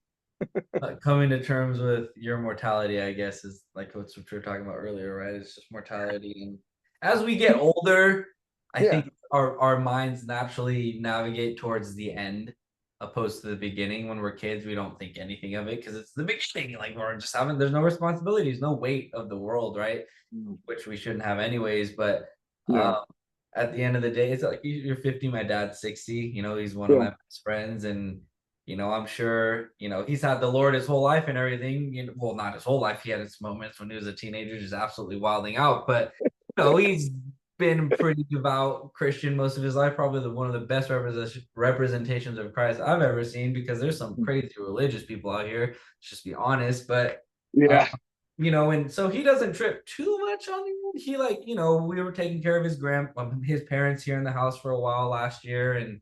Coming to terms with your mortality, I guess, is like what we were talking about earlier, right? It's just mortality. And as we get older, I Yeah. think our minds naturally navigate towards the end opposed to the beginning. When we're kids, we don't think anything of it because it's the beginning. Like we're just having, there's no responsibilities, no weight of the world, right? Mm. Which we shouldn't have anyways. But Yeah. at the end of the day, it's like you're 50, my dad's 60. He's one of Yeah. my best friends, and I'm sure, he's had the Lord his whole life and everything. Well, not his whole life. He had his moments when he was a teenager, just absolutely wilding out. But he's been pretty devout Christian most of his life. Probably one of the best representations of Christ I've ever seen. Because there's some crazy religious people out here. Let's just be honest. But uh, Yeah. and so he doesn't trip too much on it. He like, we were taking care of his parents here in the house for a while last year, and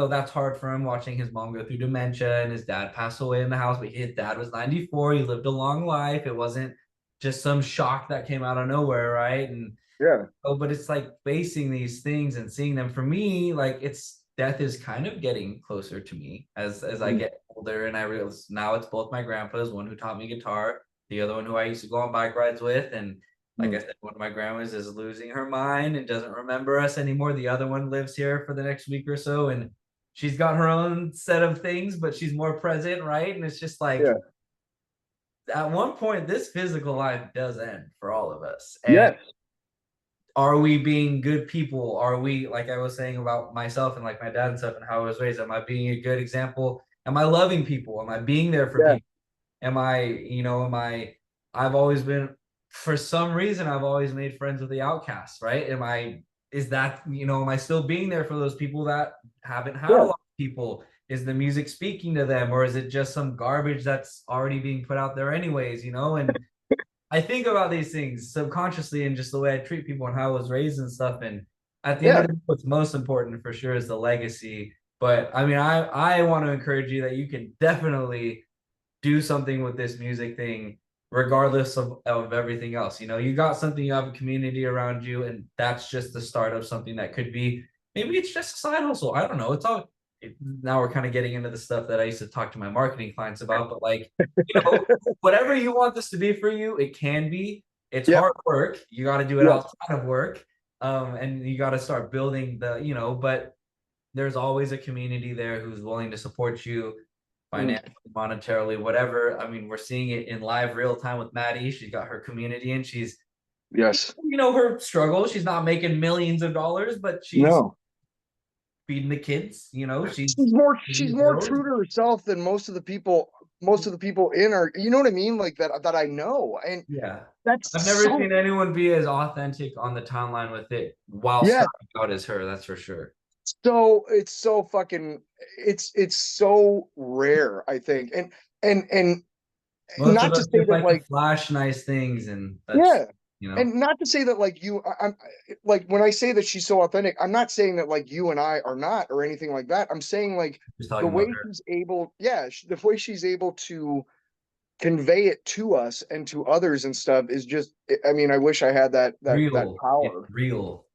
that's hard for him watching his mom go through dementia and his dad pass away in the house. But his dad was 94. He lived a long life. It wasn't just some shock that came out of nowhere, right? And Yeah. but it's like facing these things and seeing them. For me, like it's death is kind of getting closer to me as I Mm. get older, and I realize now it's both my grandpas, one who taught me guitar, the other one who I used to go on bike rides with. And like I Mm. said, one of my grandmas is losing her mind and doesn't remember us anymore. The other one lives here for the next week or so, and she's got her own set of things, but she's more present, right? And it's just like Yeah. at one point, this physical life does end for all of us. And Yes. are we being good people? Are we, like I was saying about myself and like my dad and stuff and how I was raised? Am I being a good example? Am I loving people? Am I being there for Yeah. people? I've always been, for some reason, I've always made friends with the outcasts, right? Am I still being there for those people that haven't had a Yeah. lot of people? Is the music speaking to them, or is it just some garbage that's already being put out there anyways, And I think about these things subconsciously and just the way I treat people and how I was raised and stuff. And at the end of Yeah. the day, what's most important for sure is the legacy. But I mean, I want to encourage you that you can definitely do something with this music thing, regardless of everything else. You got something, you have a community around you, and that's just the start of something that could be, maybe it's just a side hustle. I don't know. now we're kind of getting into the stuff that I used to talk to my marketing clients about, but like, you know, whatever you want this to be for you, it can be. It's Yep. hard work. You got to do it Yes. outside of work. And you got to start building but there's always a community there who's willing to support you Mm, financially, monetarily, whatever. I mean, we're seeing it in live real time with Maddie. She's got her community and she's, yes. her struggle. She's not making millions of dollars, but she's No. feeding the kids, she's She's paying more bills. true to herself than most of the people in our, you know what I mean? Like that I know. And Yeah. that's I've never so, seen anyone be as authentic on the timeline with it while yeah. starting out as her, that's for sure. So it's so fucking, it's so rare, I think. And Most of not us to say just that like to like, flash nice things, and that's, yeah. you know, And not to say that like I'm like, when I say that she's so authentic, I'm not saying that like you and I are not or anything like that. I'm saying like just the talking about way her. she's able, yeah, the way she's able to convey it to us and to others and stuff is just, I mean, I wish I had that Real. It's power. real.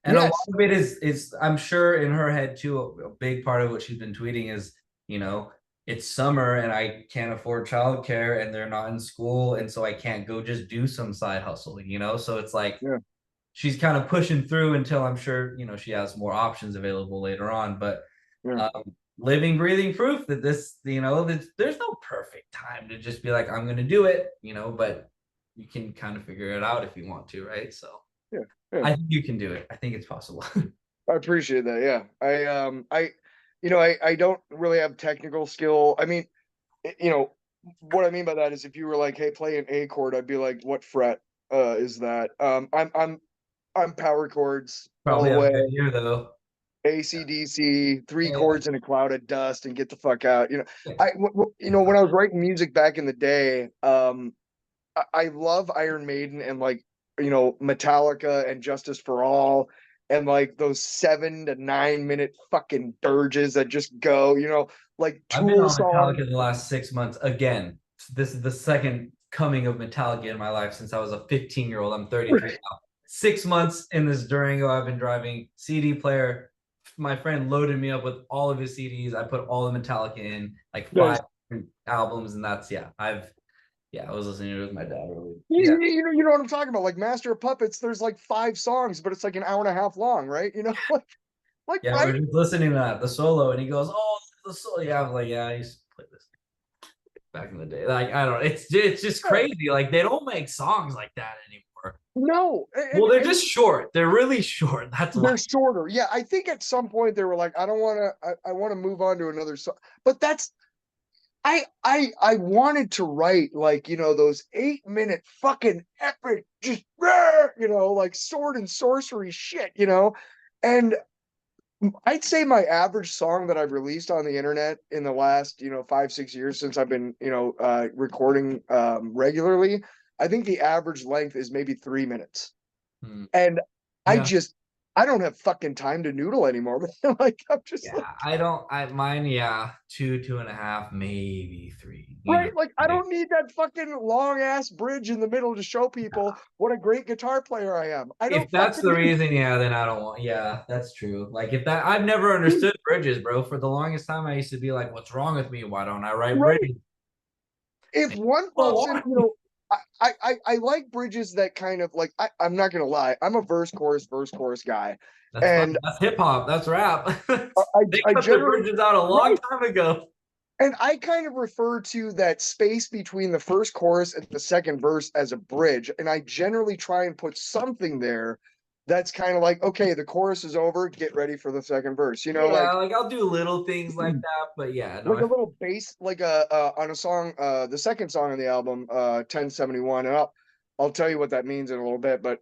And a lot Yes. of it is I'm sure in her head too, a big part of what she's been tweeting is, it's summer and I can't afford childcare and they're not in school. And so I can't go just do some side hustle. So it's like Yeah. she's kind of pushing through until I'm sure, she has more options available later on. But Yeah. living, breathing proof that there's no perfect time to just be like, I'm going to do it, but you can kind of figure it out if you want to, right? So Yeah. Yeah. I think you can do it. I think it's possible. I appreciate that. Yeah. I don't really have technical skill. I mean, you know, what I mean by that is if you were like, hey, play an A chord, I'd be like, what fret is that? I'm power chords all Probably the have a way. good year though. AC/DC, three Yeah. chords in a cloud of dust, and get the fuck out. Yeah. When I was writing music back in the day, I love Iron Maiden and like Metallica and Justice for All and like those 7 to 9 minute fucking dirges that just go, like I've been Tool on songs. Metallica the last 6 months. Again, this is the second coming of Metallica in my life since I was a 15-year-old. I'm 33 now. 6 months in this Durango, I've been driving CD player. My friend loaded me up with all of his CDs. I put all the Metallica in, like Nice. 5 albums, and that's I was listening to it with my dad earlier. Yeah. You know what I'm talking about? Like Master of Puppets, there's like 5 songs, but it's like an hour and a half long, right? Like Yeah, we right? were just listening to that, the solo, and he goes, "Oh, the solo." Yeah, I was like, "Yeah, I used to play this back in the day." Like, I don't know, it's just Yeah. crazy. Like, they don't make songs like that anymore. No, Well, they're just short. They're really short. That's why. they're shorter. Yeah, I think at some point they were like, I don't want to. I want to move on to another song. But that's I wanted to write like those 8 minute fucking epic just like sword and sorcery shit. And I'd say my average song that I've released on the internet in the last 5-6 years since I've been recording regularly. I think the average length is maybe 3 minutes. Hmm. And I Yeah. just I don't have fucking time to noodle anymore. Like I'm just like, Yeah. I don't, mine, yeah, 2.5, maybe 3, right, like I Like, don't need that fucking long ass bridge in the middle to show people what a great guitar player I am. I if don't that's fucking the need reason, yeah, then I don't want, yeah, that's true. Like, if that, I've never understood bridges, bro. For the longest time, I used to be like, what's wrong with me? Why don't I write right. bridges? If one Well, pops in, why? I like bridges that kind of like I'm not gonna lie, I'm a verse chorus guy. That's fine. And That's hip hop. That's rap. I They I cut the generally bridges out a long right. time ago. And I kind of refer to that space between the first chorus and the second verse as a bridge. And I generally try and put something there that's kind of like, okay, the chorus is over, get ready for the second verse. Yeah, like I'll do little things like that, but yeah, no, like a little bass, like on a song, the second song on the album, 1071. And I'll tell you what that means in a little bit, but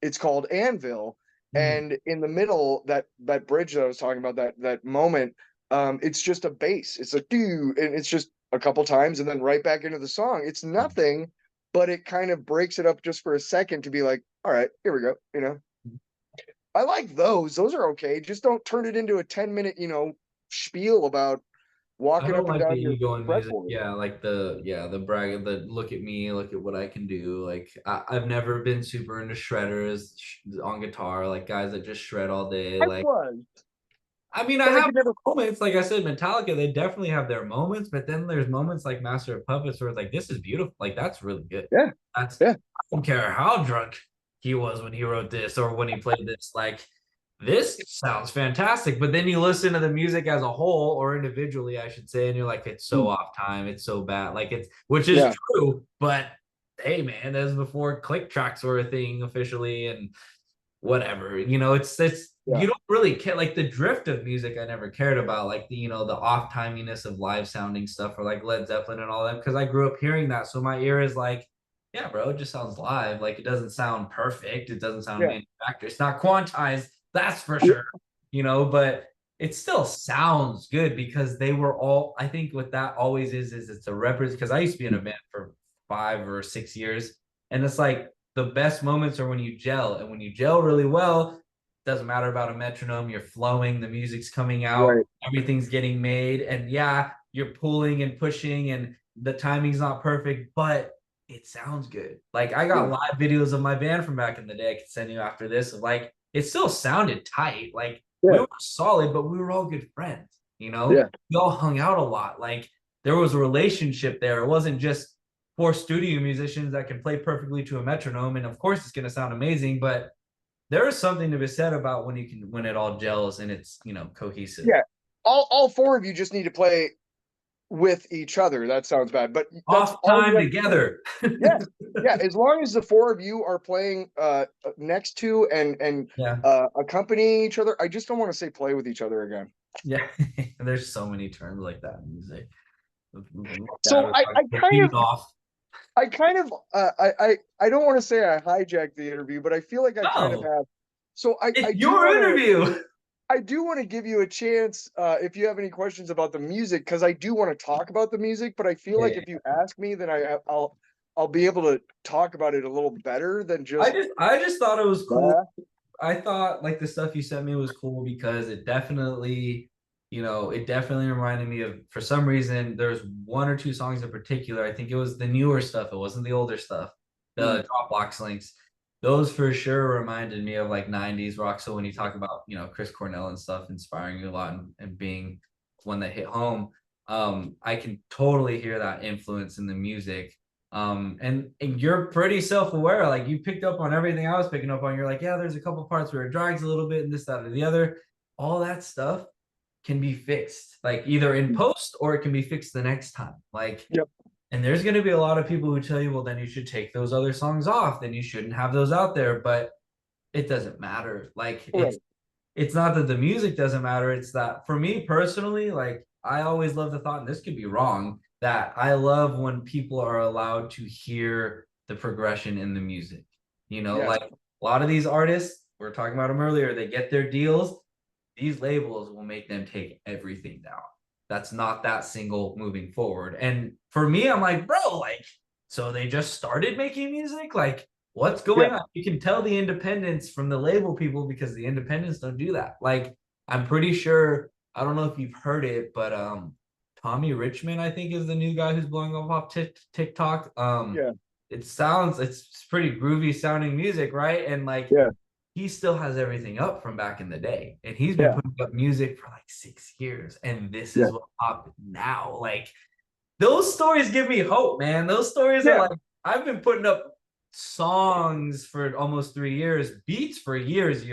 it's called Anvil. Mhm. And in the middle, that bridge that I was talking about, that moment, it's just a bass. It's a do, and it's just a couple times, and then right back into the song. It's nothing, but it kind of breaks it up just for a second to be like, all right, here we go. I like those. Those are okay. Just don't turn it into a 10 minute, spiel about I walking don't up and like the down your ego in music. fretboard. Yeah, like the brag, the look at me, look at what I can do. Like, I've never been super into shredders on guitar, like guys that just shred all day. I Like, was. I mean, I but I have could never. moments, like I said, Metallica, they definitely have their moments, but then there's moments like Master of Puppets where it's like, this is beautiful. Like, that's really good. Yeah, That's, yeah, I don't care how drunk he was when he wrote this or when he played this. Like, this sounds fantastic. But then you listen to the music as a whole or individually, I should say, and you're like, it's so off time. It's so bad. Like, it's, which is yeah, true, but hey, man, that was before click tracks were a thing officially. And whatever. It's yeah, you don't really care, like the drift of music I never cared about, like the the off timiness of live sounding stuff or like Led Zeppelin and all that, because I grew up hearing that. So my ear is like, yeah, bro, it just sounds live. Like it doesn't sound perfect, it doesn't sound yeah, manufactured, it's not quantized, that's for yeah, sure. But it still sounds good because they were all, I think what that always is it's a represent, because I used to be in a band for 5 or 6 years, and it's like the best moments are when you gel, and when you gel really well, doesn't matter about a metronome, you're flowing, the music's coming out, right. everything's getting made, and yeah, you're pulling and pushing and the timing's not perfect, but it sounds good. Like I got Yeah, live videos of my band from back in the day I could send you after this, of like it still sounded tight, like we yeah, were solid, but we were all good friends, yeah, we all hung out a lot, like there was a relationship there. It wasn't just four studio musicians that can play perfectly to a metronome, and of course it's going to sound amazing, but there is something to be said about when it all gels and it's cohesive. yeah. All four of you just need to play with each other. That sounds bad, but that's Off all you time have to do. together. Yeah, yeah. As long as the four of you are playing next to and Yeah, accompanying each other, I just don't want to say play with each other again. yeah. There's so many terms like that in music. Dad So was I, I talking kind feet of off. I kind of I don't want to say I hijacked the interview, but I feel like I kind of No, have. So it's your interview. I do want to give you a chance if you have any questions about the music, because I do want to talk about the music, but I feel like Yeah. if you ask me, then I'll be able to talk about it a little better than I just just I just thought it was cool. that. I thought like the stuff you sent me was cool because it definitely reminded me of, for some reason, there's one or two songs in particular. I think it was the newer stuff. It wasn't the older stuff. Mm, The Dropbox links. Those for sure reminded me of like 90s rock. So when you talk about, Chris Cornell and stuff inspiring you a lot and being one that hit home, I can totally hear that influence in the music. And you're pretty self-aware, like you picked up on everything I was picking up on. You're like, yeah, there's a couple parts where it drags a little bit and this, that, or the other. All that stuff can be fixed, like either in mm. post or it can be fixed the next time. Like, Yep. and there's going to be a lot of people who tell you, well, then you should take those other songs off, then you shouldn't have those out there, but it doesn't matter. Like Right. it's not that the music doesn't matter, it's that for me personally, like I always love the thought, and this could be wrong, that I love when people are allowed to hear the progression in the music. Yes. Like a lot of these artists, we were talking about them earlier, they get their deals, these labels will make them take everything down. That's not that single moving forward. And for me, I'm like, bro, like, so they just started making music? Like, what's Yeah. going on? You can tell the independents from the label people because the independents don't do that. Like, I'm pretty sure, I don't know if you've heard it, but Tommy Richmond, I think, is the new guy who's blowing up off TikTok. Yeah. It's pretty groovy sounding music, right? And like Yeah. he still has everything up from back in the day, and he's been Yeah. putting up music for like 6 years, and this Yeah. is what popped now. Like those stories give me hope, man. Those stories are Yeah. like, I've been putting up songs for almost 3 years, beats for years,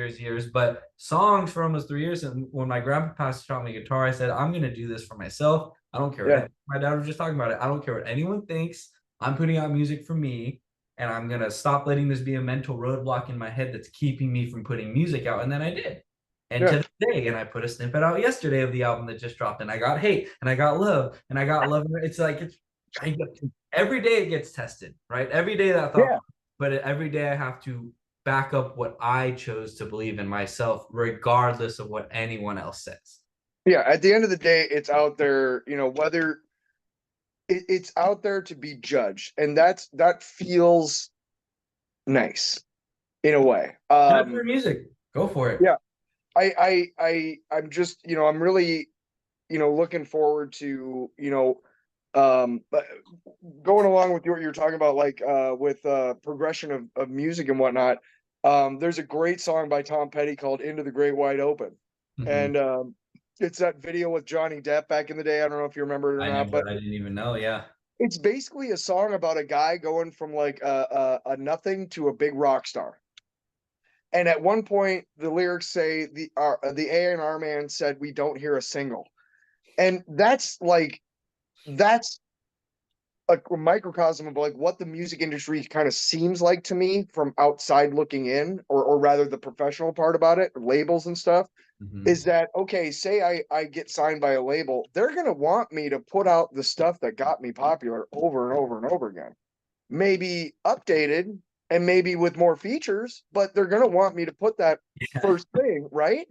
but songs for almost 3 years. And when my grandpa taught me guitar, I said, I'm gonna do this for myself. I don't care Yeah. what my dad was just talking about it. I don't care what anyone thinks. I'm putting out music for me, and I'm gonna stop letting this be a mental roadblock in my head that's keeping me from putting music out. And then I did. And Yeah. to this day, and I put a snippet out yesterday of the album that just dropped, and I got hate, and I got love, and I got love. It's like every day it gets tested, right? Every day that thought, Yeah. but every day I have to back up what I chose to believe in myself, regardless of what anyone else says. Yeah. At the end of the day, it's out there, whether it's out there to be judged. And that feels nice in a way. Judge your music, go for it. Yeah. I'm just, I'm really, looking forward to, but going along with what you're talking about, like with progression of music and whatnot. There's a great song by Tom Petty called "Into the Great Wide Open," Mm-hmm. and It's that video with Johnny Depp back in the day. I don't know if you remember it or not, but I didn't even know. Yeah. it's basically a song about a guy going from like a nothing to a big rock star. And at one point, the lyrics say the A&R man said, "We don't hear a single," and that's a microcosm of like what the music industry kind of seems like to me from outside looking in, or rather the professional part about it, labels and stuff. Mhm. Is that okay? Say I get signed by a label, they're gonna want me to put out the stuff that got me popular over and over and over again, maybe updated and maybe with more features, but they're gonna want me to put that Yeah. first thing, right?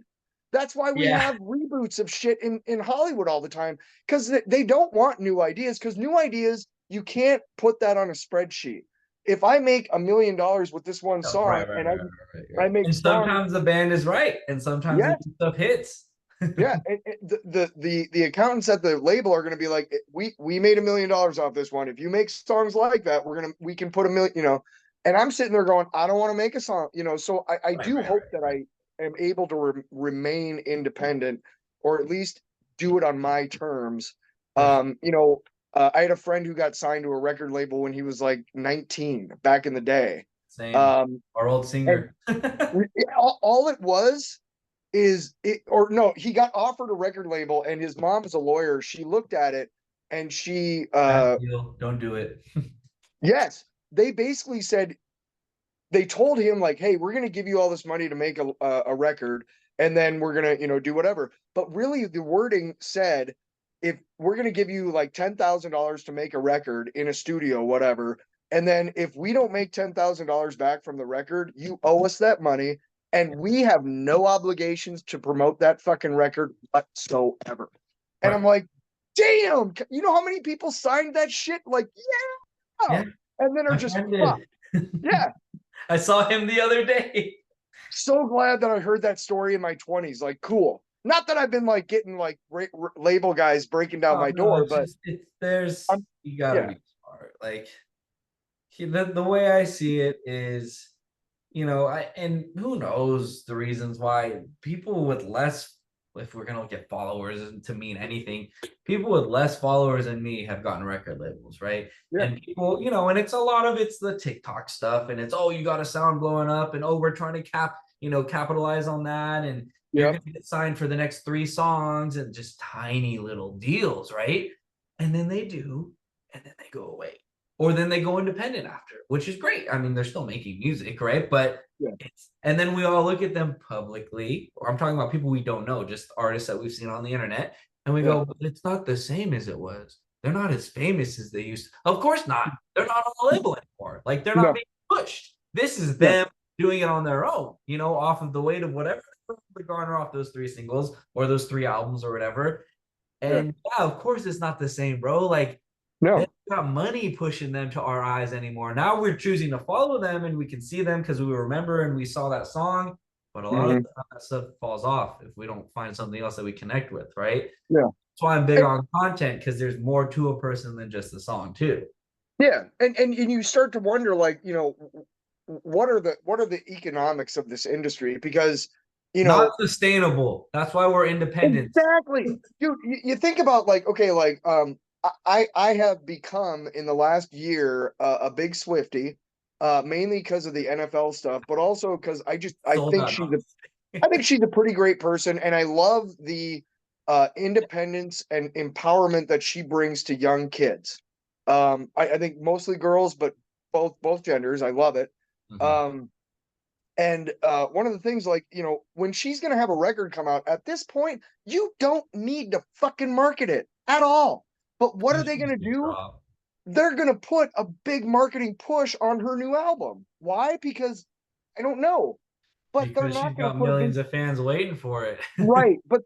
That's why we Yeah. have reboots of shit in Hollywood all the time, because they don't want new ideas, because new ideas, you can't put that on a spreadsheet. If I make $1 million with this one Oh, song and I make And songs, sometimes the band is right, and sometimes the yes, new stuff hits. yeah, and the accountants at the label are going to be like, we made $1 million off this one. If you make songs like that, we can put a million, you know. And I'm sitting there going, I don't want to make a song, you know. So I Right, do right, hope that right, I am able to remain independent, or at least do it on my terms. right. You know, I had a friend who got signed to a record label when he was like 19 back in the day. Same. Um, Our old and singer. all it was is it, or no, he got offered a record label and his mom is a lawyer. She looked at it and she Bad deal. Don't do it. yes, they basically said, they told him like, hey, we're going to give you all this money to make a record, and then we're going to, you know, do whatever. But really the wording said, if we're going to give you like $10,000 to make a record in a studio, whatever, and then if we don't make $10,000 back from the record, you owe us that money, and we have no obligations to promote that fucking record whatsoever. And Right. I'm like, damn, you know how many people signed that shit? Like, yeah. Yeah, And then are my just friend fucked. did. Yeah. I saw him the other day. So glad that I heard that story in my 20s. Like, cool. Not that I've been like getting like label guys breaking down Oh my no, door, it's but just there's I'm, you gotta yeah, be smart. Like the way I see it is, and who knows the reasons why people with less, if we're gonna get followers to mean anything, people with less followers than me have gotten record labels, right? yeah, And people, and it's a lot of it's the TikTok stuff, and it's, oh, you got a sound blowing up, and oh, we're trying to capitalize on that, and you're yep, gonna get signed for the next 3 songs, and just tiny little deals, right? And then they do, and then they go away, or then they go independent after, which is great. I mean, they're still making music, right? But yeah, and then we all look at them publicly, or I'm talking about people we don't know, just artists that we've seen on the internet, and we yeah, go, but it's not the same as it was. They're not as famous as they used to. Of course not. They're not on the label anymore. Like they're not no, being pushed. This is yeah, them doing it on their own, off of the weight of whatever they garner off those 3 singles or those 3 albums or whatever. yeah, And yeah, of course it's not the same, bro. Like they no, got money pushing them to our eyes anymore. Now we're choosing to follow them and we can see them because we remember and we saw that song. But a lot of hmm, that stuff falls off if we don't find something else that we connect with, right? yeah, That's why I'm big and, on content, because there's more to a person than just the song, too. yeah, and you start to wonder, like, you know, what are the economics of this industry? Because, you Not know, sustainable. That's why we're independent. exactly, dude. You think about like, okay, like, I have become in the last year a big Swifty, mainly because of the NFL stuff, but also because I Sold think out. she's I think she's a pretty great person, and I love the independence and empowerment that she brings to young kids. I think mostly girls, but both genders. I love it. Mhm. Um, and one of the things, like, you know, when she's gonna have a record come out, at this point, you don't need to fucking market it at all. But what are And they she's gonna gonna do? drop. They're gonna put a big marketing push on her new album. Why? Because I don't know, but they're Because she's not gonna got put a big, millions of fans waiting for it. right. But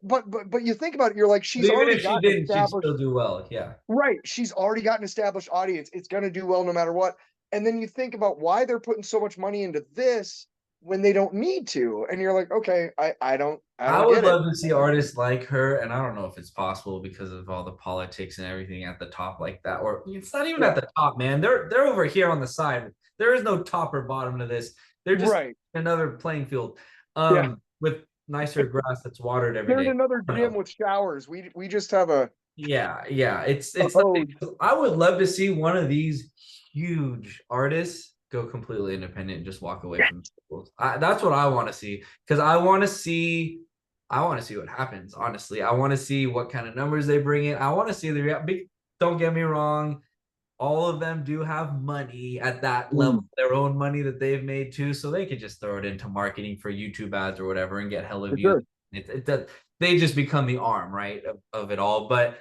you think about it, you're like, But she's even already if she got an didn't, she'd established, still do well. Yeah. right. She's already got an established audience. It's gonna do well no matter what. And then you think about why they're putting so much money into this when they don't need to. And you're like, okay, I I don't would get it. love to see artists like her, and I don't know if it's possible because of all the politics and everything at the top like that. Or it's not even Yeah. at the top, man. They're over here on the side. There is no top or bottom to this. They're just Right. another playing field. Yeah. With nicer grass that's watered every There's day. another I don't gym know. with showers. We just have a Yeah. It's the oh thing. I would love to see one of these huge artists go completely independent and just walk away from schools. That's what I want to see because I want to see what happens. Honestly, I want to see what kind of numbers they bring in. I want to see don't get me wrong, all of them do have money at that level, their own money that they've made too, so they could just throw it into marketing for YouTube ads or whatever and get hella for views. sure. They just become the arm, right, of it all. But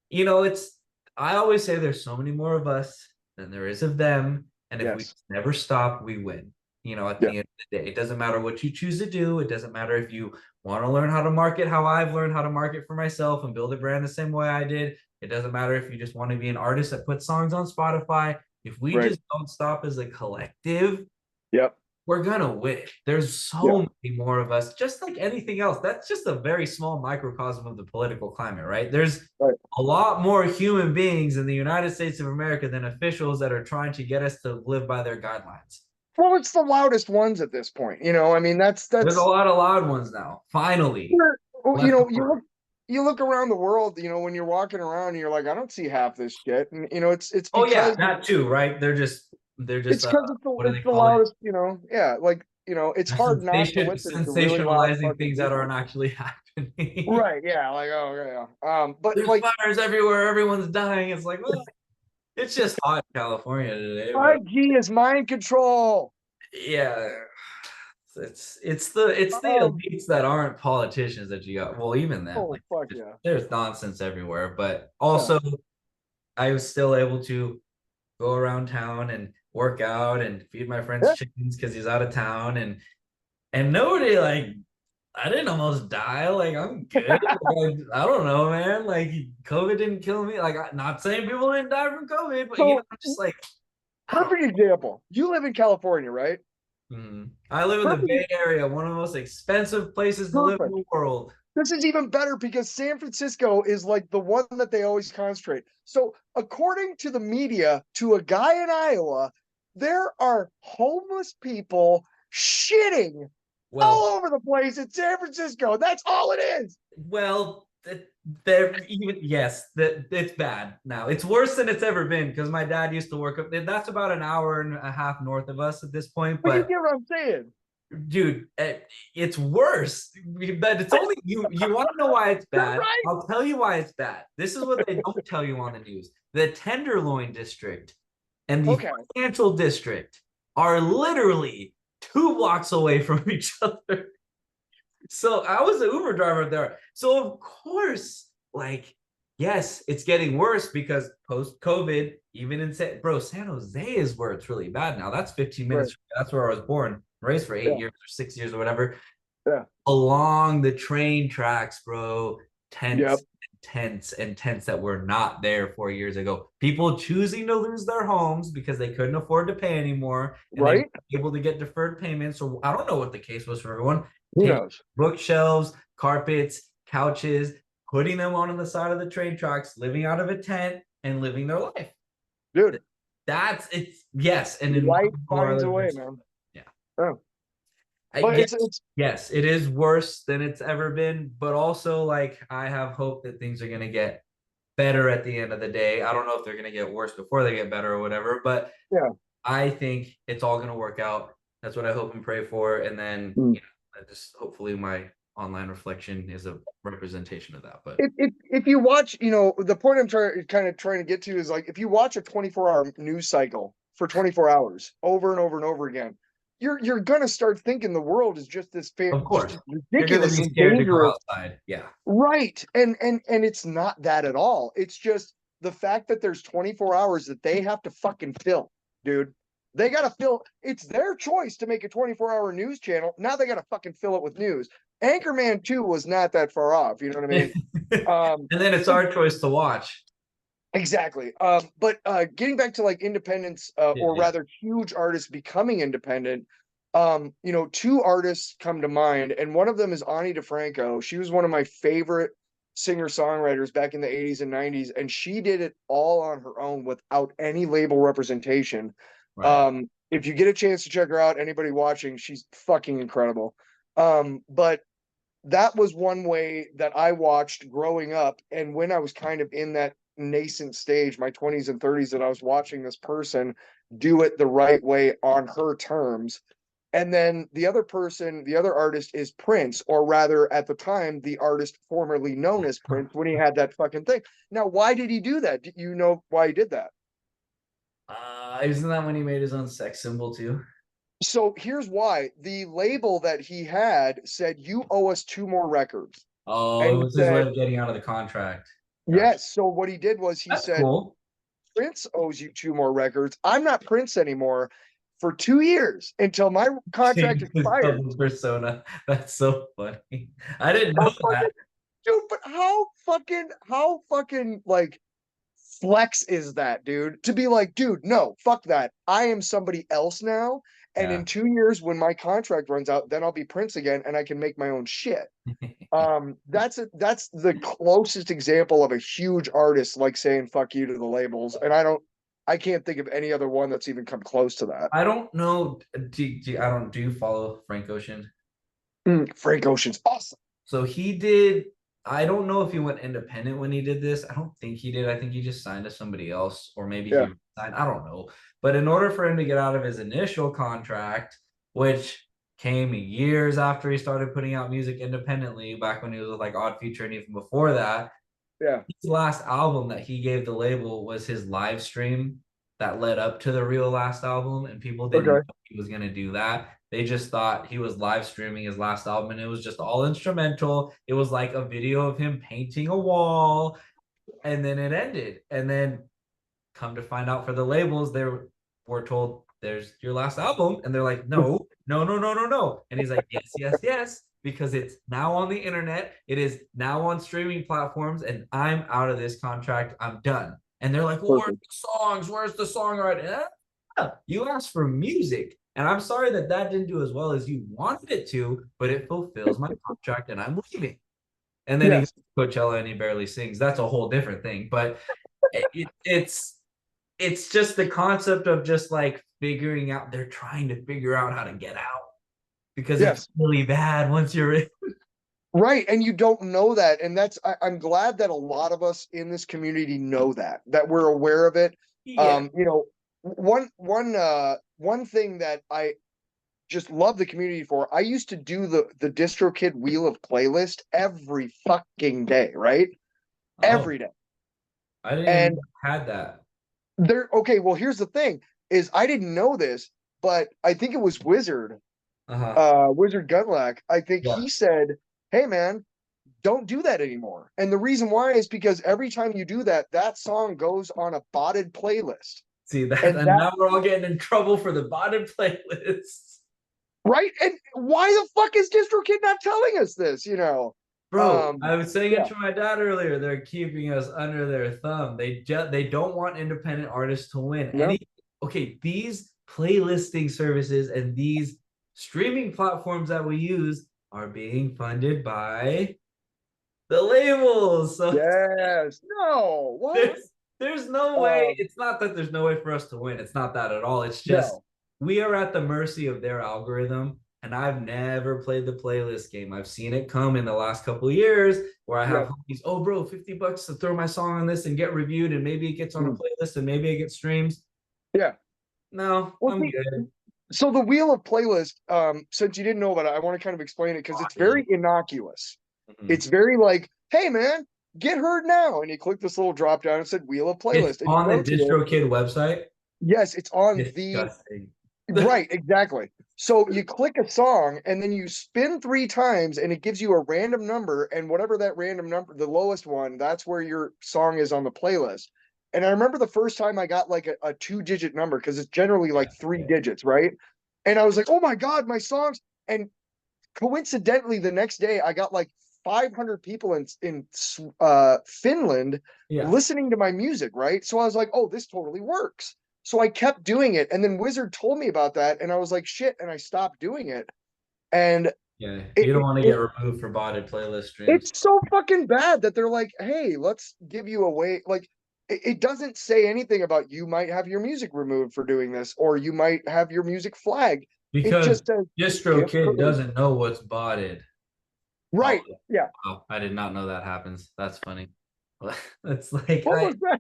it's I always say there's so many more of us than there is of them, and if we Yes. never stop, we win. At Yeah. the end of the day, it doesn't matter what you choose to do. It doesn't matter if you want to learn how to market how I've learned how to market for myself and build a brand the same way I did. It doesn't matter if you just want to be an artist that puts songs on Spotify. If we Right. just don't stop as a collective, Yep. we're gonna win. There's Yeah. so many more of us, just like anything else. That's just a very small microcosm of the political climate, right? There's Right. a lot more human beings in the United States of America than officials that are trying to get us to live by their guidelines. Well, it's the loudest ones at this point. I mean, There's a that's lot of loud ones now. Finally, well, left you over. look around the world, when you're walking around and you're like, I don't see half this shit. And it's Oh yeah, because that too, right? They're just what do it's they the call it? loudest, yeah, like, it's hard not to listen to really loud Sensationalizing fucking things that people. aren't actually happening. Right, yeah, like, oh yeah. But There's like fires everywhere, everyone's dying. It's like, well, it's just hot in California today, but 5G is mind control. yeah, it's the Um, elites that aren't politicians that you got. Well, even them, oh like fuck yeah. there's nonsense everywhere. But Yeah. also, I was still able to go around town and work out and feed my friends Yeah. chickens because he's out of town, and nobody like I didn't almost die. Like I'm good. Like, I don't know, man. Like COVID didn't kill me. Like not saying people didn't die from COVID, but So I'm just like I don't. perfect example. You live in California, right? I live in the Perfect. Bay Area, one of the most expensive places to live in Perfect. the world. This is even better because San Francisco is like the one that they always concentrate. So, according to the media, to a guy in Iowa, there are homeless people shitting all Well, over the place in San Francisco. That's all it is. well, they're even yes, that it's bad now. It's worse than it's ever been because my dad used to work up there. That's about an hour and a half north of us at this point, But you but get what I'm saying. dude, it's worse. But it's only you. You want to know why it's You're bad? right. I'll tell you why it's bad. This is what they don't tell you on the news. The Tenderloin District and the Okay. Financial District are literally 2 blocks away from each other. So I was an Uber driver there. So of course, like, yes, it's getting worse because post COVID, even in San Jose is where it's really bad now. That's 15 Right. minutes. That's where I was born, raised for eight Yeah. years or 6 years or whatever. Yeah. Along the train tracks, bro, Yep. tents that were not there 4 years ago. People choosing to lose their homes because they couldn't afford to pay anymore and they were Right. able to get deferred payments. Or I don't know what the case was for everyone. Who Taking knows? bookshelves, carpets, couches, putting them on the side of the train tracks, living out of a tent and living their life. Dude, That's it's yes. And in life more finds a way, others, man. yeah. Oh. I But guess it's yes, it is worse than it's ever been, but also like I have hope that things are gonna get better at the end of the day. I don't know if they're gonna get worse before they get better or whatever, but yeah. I think it's all gonna work out. That's what I hope and pray for. And then Mm. I just hopefully my online reflection is a representation of that. But If you watch, the point I'm trying to get to is like if you watch a 24-hour news cycle for 24 hours over and over and over again, you're gonna start thinking the world is just of just course, you're gonna be ridiculously scared to go dangerous. outside. Yeah. Right. And it's not that at all. It's just the fact that there's 24 hours that they have to fucking fill, dude. They gotta fill. It's their choice to make a 24-hour news channel. Now they gotta fucking fill it with news. Anchorman 2 was not that far off. You know what I mean? And Um, then it's so our choice to watch. exactly. But getting back to like independence, Yeah, or yeah. rather huge artists becoming independent, two artists come to mind, and one of them is Ani DeFranco. She was one of my favorite singer-songwriters back in the 80s and 90s, and she did it all on her own without any label representation. Right. If you get a chance to check her out, anybody watching, she's fucking incredible. But that was one way that I watched growing up. And when I was kind of in that nascent stage, my 20s and 30s, that I was watching this person do it the right way on her terms. And then the other person, the other artist is Prince, or rather at the time, the artist formerly known as Prince when he had that fucking thing. Now, why did he do that? Do you know why he did that? Isn't that when he made his own sex symbol too? So here's why. The label that he had said, "You owe us two more records." Oh, And it he was his way said, of getting out of the contract. Gotcha. yes. So what he did was he That's said, cool. Prince owes you two more records. I'm not Prince anymore for 2 years until my contract Changed his expires. public persona. That's so funny. I didn't How know fucking, that. dude, but how fucking like flex is that, dude? To be like, dude, no, fuck that. I am somebody else now. And Yeah. in 2 years, when my contract runs out, then I'll be Prince again and I can make my own shit. That's the closest example of a huge artist like saying fuck you to the labels. And I can't think of any other one that's even come close to that. I don't know. I don't do you follow Frank Ocean? Frank Ocean's awesome. So he did. I don't know if he went independent when he did this. I don't think he did. I think he just signed to somebody else, or maybe Yeah. he signed. I don't know. But in order for him to get out of his initial contract, which came years after he started putting out music independently, back when he was with like Odd Future and even before that, Yeah. his last album that he gave the label was his live stream that led up to the real last album, and people didn't Okay. know he was gonna do that. They just thought he was live streaming his last album, and it was just all instrumental. It was like a video of him painting a wall, and then it ended. And then come to find out for the labels, they were told, "There's your last album," and they're like, "No, no, no, no, no, no." And he's like, "Yes, yes, yes." Because it's now on the internet, it is now on streaming platforms, and I'm out of this contract. I'm done. And they're like, "Well, where's Perfect. the songs? Where's the songwriting?" You asked for music, and I'm sorry that that didn't do as well as you wanted it to, but it fulfills my contract, and I'm leaving. And then he goes Yes. to Coachella and he barely sings. That's a whole different thing. But it's just the concept of just like figuring out. They're trying to figure out how to get out because it's Yes. really bad once you're in. Right. And you don't know that. And I'm glad that a lot of us in this community know that we're aware of it. Yeah. You know, one thing that I just love the community for, I used to do the DistroKid Wheel of Playlist every fucking day, right? Oh, Every day. I didn't even And know I had that. okay, well, here's the thing is I didn't know this, but I think it was Uh-huh. Wizard Gunlack. I think Yeah. he said, "Hey man, don't do that anymore." And the reason why is because every time you do that, that song goes on a botted playlist. See that, And and that now we're all getting in trouble for the botted playlists. right? And why the fuck is DistroKid not telling us this, you know? Bro, I was saying it Yeah, to my dad earlier. They're keeping us under their thumb. They don't want independent artists to win. no. Okay, these playlisting services and these streaming platforms that we use are being funded by the labels. So Yes. No. What? there's there's no way. Um, It's not that there's no way for us to win. It's not that at all. It's just no. we are at the mercy of their algorithm. And I've never played the playlist game. I've seen it come in the last couple of years where I have Yeah. homies, oh bro, $50 to throw my song on this and get reviewed, and maybe it gets on a Mm. playlist and maybe it gets streams. Yeah. No, Well, I'm see, good. so the wheel of playlist, since you didn't know about it, I want to kind of explain it because Oh, it's yeah. very innocuous. Mhm. It's very like, hey man, get heard now. And you click this little drop down and said wheel of It's playlist. And you on the go to it. DistroKid website. Yes, it's on the Disgusting. right, exactly. So you click a song and then you spin 3 times and it gives you a random number. And whatever that random number, the lowest one, that's where your song is on the playlist. And I remember the first time I got like a 2-digit number because it's generally Yeah, like three yeah. digits, right? And I was like, oh my God, my songs. And coincidentally, the next day I got like 500 people in Finland Yeah. listening to my music, right? So I was like, oh, this totally works. So I kept doing it, and then Wizard told me about that, and I was like, shit, and I stopped doing it. And Yeah. it, You don't it, want to get it removed for botted playlist streams. it's so fucking bad that they're like, hey, let's give you a way. Like, it doesn't say anything about you might have your music removed for doing this, or you might have your music flagged. It Because just says gift DistroKid code. doesn't know what's botted. Right. Yeah. Oh, I did not know that happens. That's funny. It's like What was that?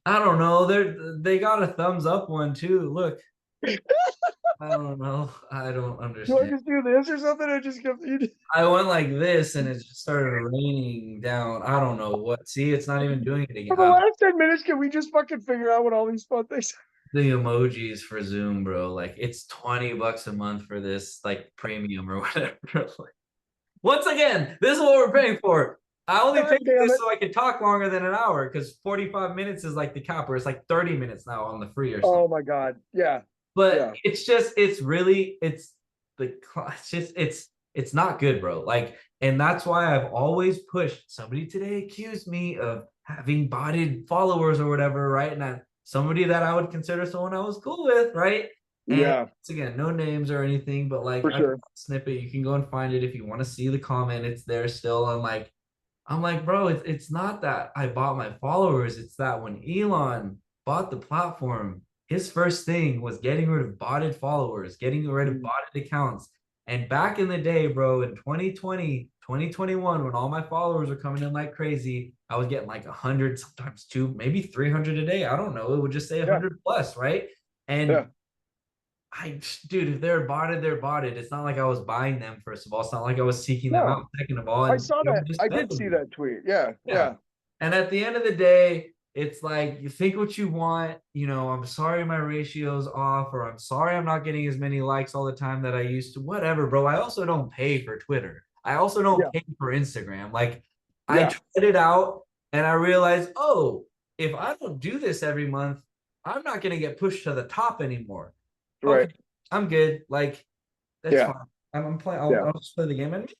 I don't know. They got a thumbs up one too. Look, I don't know. I don't Do I understand. just do this or something? I just kept you. I went like this and it just started raining down. I don't know what. See, it's not even doing it again. For the last 10 minutes, can we just fucking figure out what all these fun things? The emojis for Zoom, bro. Like it's $20 a month for this like premium or whatever. Like, once again, this is what we're paying for. I only God paid for damn this it. so I could talk longer than an hour because 45 minutes is like the cap, or it's like 30 minutes now on the free or something. Oh my God. Yeah. But Yeah. it's really it's not good, bro. Like, and that's why I've always pushed. Somebody today accused me of having botted followers or whatever, right? And somebody that I would consider someone I was cool with, right? And Yeah. once again, no names or anything, but like For I put sure. a snippet, you can go and find it if you want to see the comment. It's there still. I'm like, bro, it's not that I bought my followers. It's that when Elon bought the platform, his first thing was getting rid of botted followers, getting rid of Mm. botted accounts. And back in the day, bro, in 2020, 2021, when all my followers were coming in like crazy, I was getting like 100, sometimes two, maybe 300 a day. I don't know. It would just say Yeah. 100 plus, right? Yeah. And dude, if they're botted, they're botted. It's not like I was buying them, first of all. It's not like I was seeking them out, No, second of all. I And saw they were that. just I fed did to see me. that tweet. Yeah. Yeah. Yeah. And at the end of the day, it's like you think what you want, I'm sorry my ratio's off, or I'm sorry I'm not getting as many likes all the time that I used to. Whatever, bro. I also don't pay for Twitter. I also don't Yeah. pay for Instagram. Like I Yeah. tried it out and I realized, oh, if I don't do this every month, I'm not gonna get pushed to the top anymore. Okay, Right. I'm good. Like that's Yeah. fine. I'm playing. Yeah. I'll just play the game, and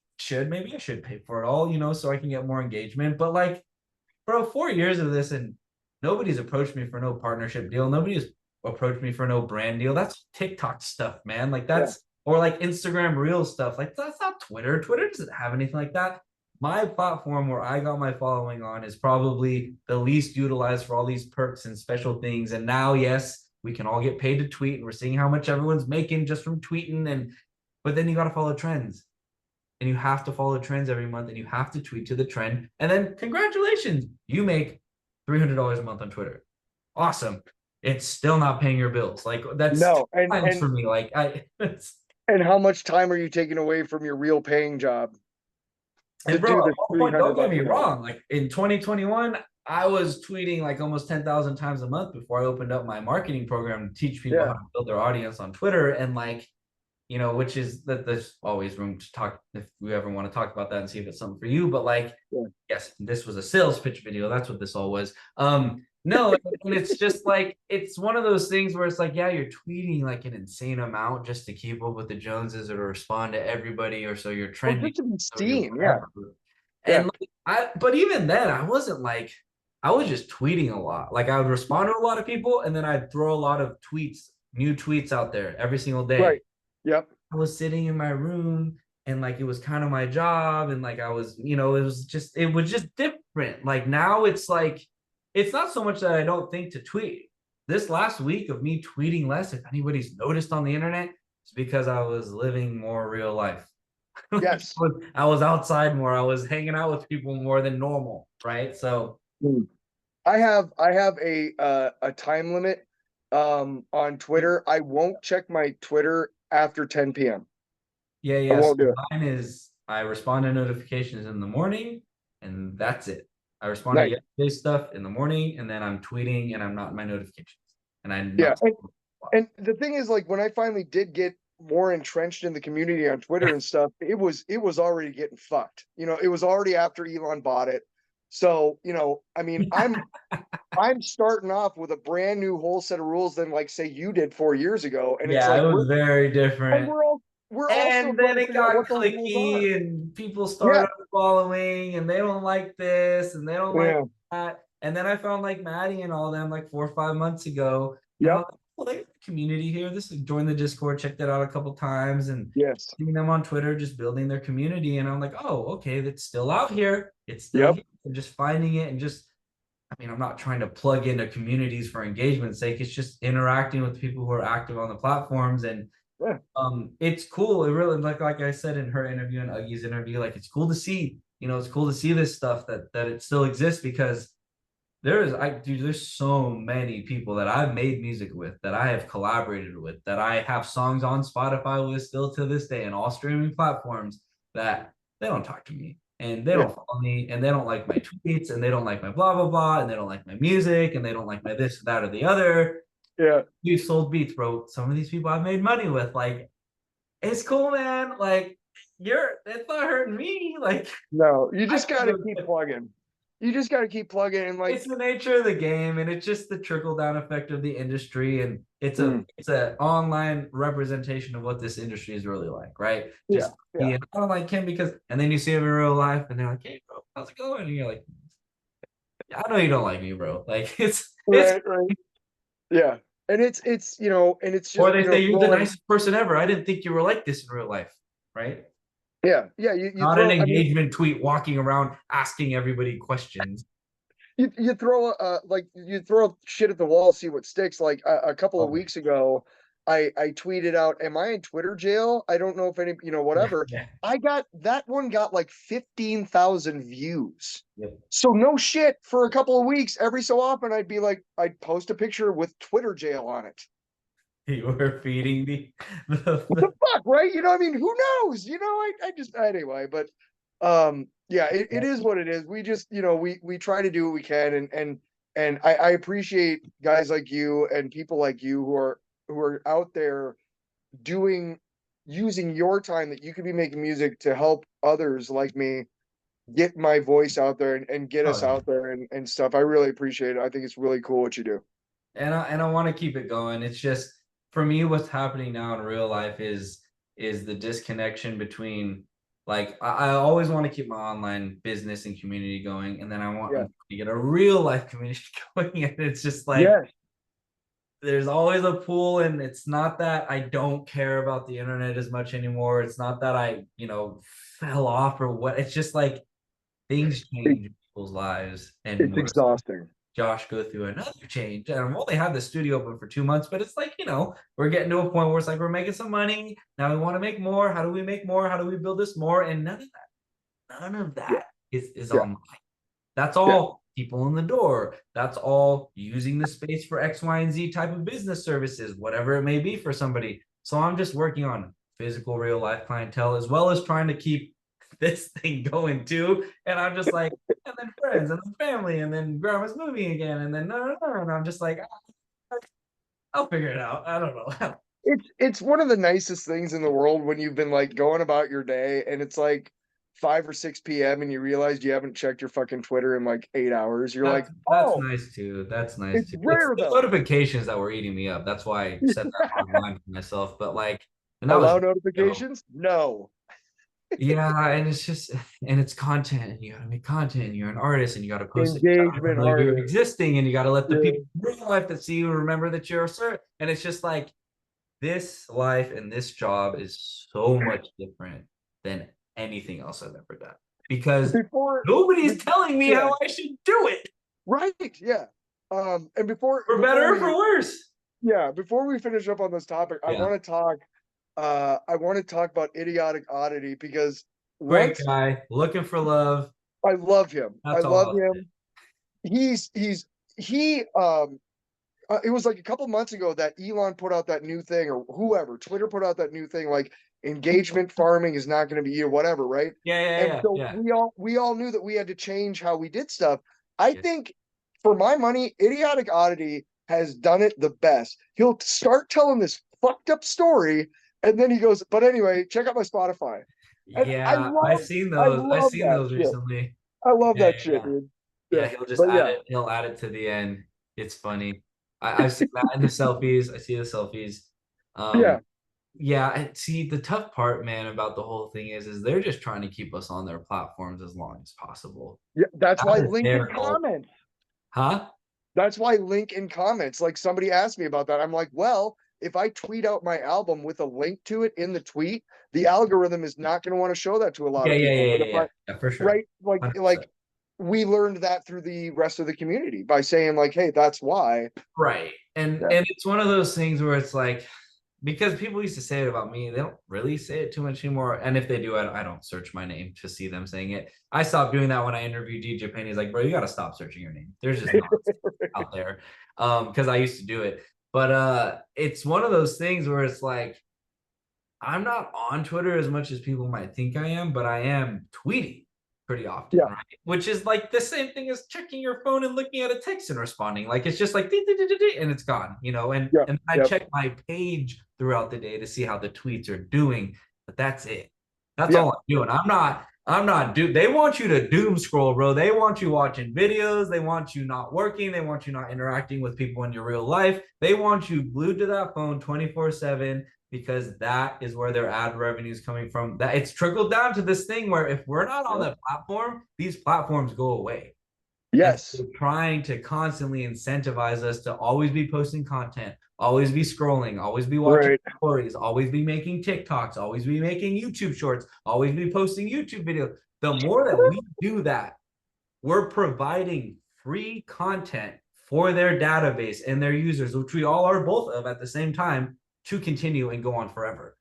maybe I should pay for it all, so I can get more engagement. But like, bro, 4 years of this, and nobody's approached me for no partnership deal. Nobody's approached me for no brand deal. That's TikTok stuff, man. Like Yeah. that's or like Instagram Reel stuff. Like that's not Twitter. Twitter doesn't have anything like that. My platform where I got my following on is probably the least utilized for all these perks and special things. And now, yes, we can all get paid to tweet, and we're seeing how much everyone's making just from tweeting. But then you got to follow trends, and you have to follow trends every month, and you have to tweet to the trend. And then congratulations, you make $300 a month on Twitter. Awesome. It's still not paying your bills. Like that's No. times for me. Like And how much time are you taking away from your real paying job to and bro, do at this one point, 300 don't get bucks me an hour? wrong. Like in 2021, I was tweeting like almost 10,000 times a month before I opened up my marketing program to teach people how Yeah. to build their audience on Twitter. And like, which is that there's always room to talk if we ever want to talk about that and see if it's something for you. But like, Yeah. yes, this was a sales pitch video. That's what this all was. No, and it's just like it's one of those things where it's like, yeah, you're tweeting like an insane amount just to keep up with the Joneses or to respond to everybody, or so you're Well, trending just to be or you're seen. Yeah. whatever. Yeah. And like, but even then, I wasn't like I was just tweeting a lot. Like I would respond to a lot of people, and then I'd throw a lot of tweets, new tweets out there every single day. Right. Yep. I was sitting in my room, and like it was kind of my job, and like I was, it was just different. Like now it's like it's not so much that I don't think to tweet. This last week of me tweeting less, if anybody's noticed on the internet, it's because I was living more real life. Yes. I was outside more. I was hanging out with people more than normal, right? So Mm. I have a time limit on Twitter. I won't check my Twitter after 10 p.m. yeah, I yeah. So won't do it. mine is I respond to notifications in the morning, and that's it. I respond to Nice. yesterday's stuff in the morning, and then I'm tweeting, and I'm not in my notifications, and I'm Yeah. not. And the thing is, like, when I finally did get more entrenched in the community on Twitter and stuff, it was already getting fucked. It was already after Elon bought it. So, I mean, I'm starting off with a brand new whole set of rules than like say you did 4 years ago. And it's Yeah, like it was very and different. we're all still And trying then to it figure out got what those rules are. clicky, and people Yeah. started following, and they don't like this, and they don't like Yeah. that. And then I found like Maddie and all them like 4 or 5 months ago, and I Yep. was like, well, they have a community here. This is join the Discord, checked it out a couple times, and Yes. seeing them on Twitter just building their community. And I'm like, oh, okay, that's still out here. It's still Yep. here. And just finding it and just I mean, I'm not trying to plug into communities for engagement's sake. It's just interacting with people who are active on the platforms. And Yeah. It's cool. It really, like I said in her interview and Uggie's interview, like it's cool to see, it's cool to see this stuff that it still exists because there's so many people that I've made music with, that I have collaborated with, that I have songs on Spotify with still to this day and all streaming platforms, that they don't talk to me and they Yeah. don't follow me and they don't like my tweets and they don't like my blah blah blah and they don't like my music and they don't like my this or that or the other. Yeah. We've sold beats, bro. Some of these people I've made money with, like, it's cool, man. Like, it's not hurting me. Like, No, you I just think gotta keep plugging. You just gotta keep plugging and like, it's the nature of the game, and it's just the trickle down effect of the industry, and it's a mm, it's an online representation of what this industry is really like, right? yeah, Just yeah. being, I don't like him because, and then you see him in real life, and they're like, "Hey, bro, how's it going?" And you're like, "I know you don't like me, bro." Like, it's, Right, right. Yeah. And it's, and it's or just, they say you're the throwing, nicest person ever. I didn't think you were like this in real life, right? yeah, yeah, you Not an throw, I mean, engagement tweet walking around asking everybody questions. you throw like you throw shit at the wall, see what sticks. Like a couple of Oh, weeks ago, I tweeted out, "Am I in Twitter jail?" I don't know if any, yeah, whatever. yeah, I got that one got like 15,000 views. yep. So no shit. For a couple of weeks, every so often, I'd be like, I'd post a picture with Twitter jail on it. You were feeding What the the fuck, right? I mean, who knows? I just anyway, but yeah, it is what it is. We just, we try to do what we can, and I appreciate guys like you and people like you who are out there doing using your time that you could be making music to help others like me get my voice out there and get oh us yeah. out there and stuff. I really appreciate it. I think it's really cool what you do. And I want to keep it going. It's just, for me, what's happening now in real life is the disconnection between, like, I always want to keep my online business and community going, and then Yeah. I'm to get a real life community going, and it's just like Yes. there's always a pool, and it's not that I don't care about the internet as much anymore. It's not that I, fell off or what. It's just like things It, change in people's lives, and it's we're exhausting. Josh go through another change. And I've only had the studio open for 2 months, but it's like, we're getting to a point where it's like we're making some money. Now we want to make more. How do we make more? How do we build this more? And none of Yeah. that is Yeah. online. That's Yeah. all people in the door. That's all using the space for X, Y, and Z type of business services, whatever it may be for somebody. So I'm just working on physical, real life clientele as well as trying to keep this thing going too. And I'm just like, and then friends and then family and then grandma's moving again. And then no. And I'm just like, I'll figure it out. I don't know. It's one of the nicest things in the world when you've been like going about your day and it's like 5 or 6 p.m. and you realize you haven't checked your fucking Twitter in like 8 hours. You're like, That's oh, nice too. That's nice it's too. It's rare the though. notifications that were eating me up. That's why I set that hard line for myself. But like, and that was, Allow notifications? No. yeah, and it's just, and it's content, and you gotta make content, and you're an artist, and you gotta post it, you gotta Engagement remember you're artist. existing, and you gotta let the Yeah. people in real life that see you remember that you're a sir. And it's just like this life and this job is so much different than anything else I've ever done because Before, nobody's be- telling me yeah, how I should do it, right. Yeah. And before, for before better or for we, worse. yeah, before we finish up on this topic, Yeah, I want to talk about Idiotic Oddity because great once guy, looking for love. I love him. I That's all love I'll say. him. He's he it was like a couple months ago that Elon put out that new thing or whoever Twitter put out that new thing like engagement farming is not going to be or whatever, right? Yeah, yeah, And yeah, so yeah. we all knew that we had to change how we did stuff. I Yeah. think for my money, Idiotic Oddity has done it the best. He'll start telling this fucked up story and then he goes, but anyway, check out my Spotify. And Yeah, I've seen I those. I've love seen that those shit. recently. I love Yeah, that yeah, shit, yeah. dude. Yeah, Yeah. he'll just But add yeah, it. He'll add it to the end. It's funny. I've seen that in the selfies. I see the selfies. yeah, Yeah, and see the tough part, man, about the whole thing is they're just trying to keep us on their platforms as long as possible. yeah. That's why That is link in their goal. comments. Huh? That's why link in comments. Like somebody asked me about that. I'm like, well, if I tweet out my album with a link to it in the tweet, the algorithm is not going to want to show that to a lot Yeah, of yeah, people. yeah, But yeah, if I, yeah. Yeah, for sure. right, like 100%. like we learned that through the rest of the community by saying like, hey, that's why. Right. And Yeah. and it's one of those things where it's like because people used to say it about me. They don't really say it too much anymore. And if they do, I don't search my name to see them saying it. I stopped doing that when I interviewed DJ Penny. He's like, bro, you got to stop searching your name. There's just not out there. Because I used to do it. But it's one of those things where it's like, I'm not on Twitter as much as people might think I am, but I am tweeting pretty often, Yeah. right? Which is like the same thing as checking your phone and looking at a text and responding. Like it's just like and it's gone, you know. Yeah. And I check my page throughout the day to see how the tweets are doing, but that's it. That's all I'm doing. I'm not they want you to doom scroll, bro. They want you watching videos, they want you not working, they want you not interacting with people in your real life. They want you glued to that phone 24/7 because that is where their ad revenue is coming from. That it's trickled down to this thing where if we're not on the platform, these platforms go away. Yes. And so trying to constantly incentivize us to always be posting content, always be scrolling, always be watching stories, always be making TikToks, always be making YouTube shorts, always be posting YouTube videos. The more that we do that, we're providing free content for their database and their users, which we all are both of at the same time, to continue and go on forever.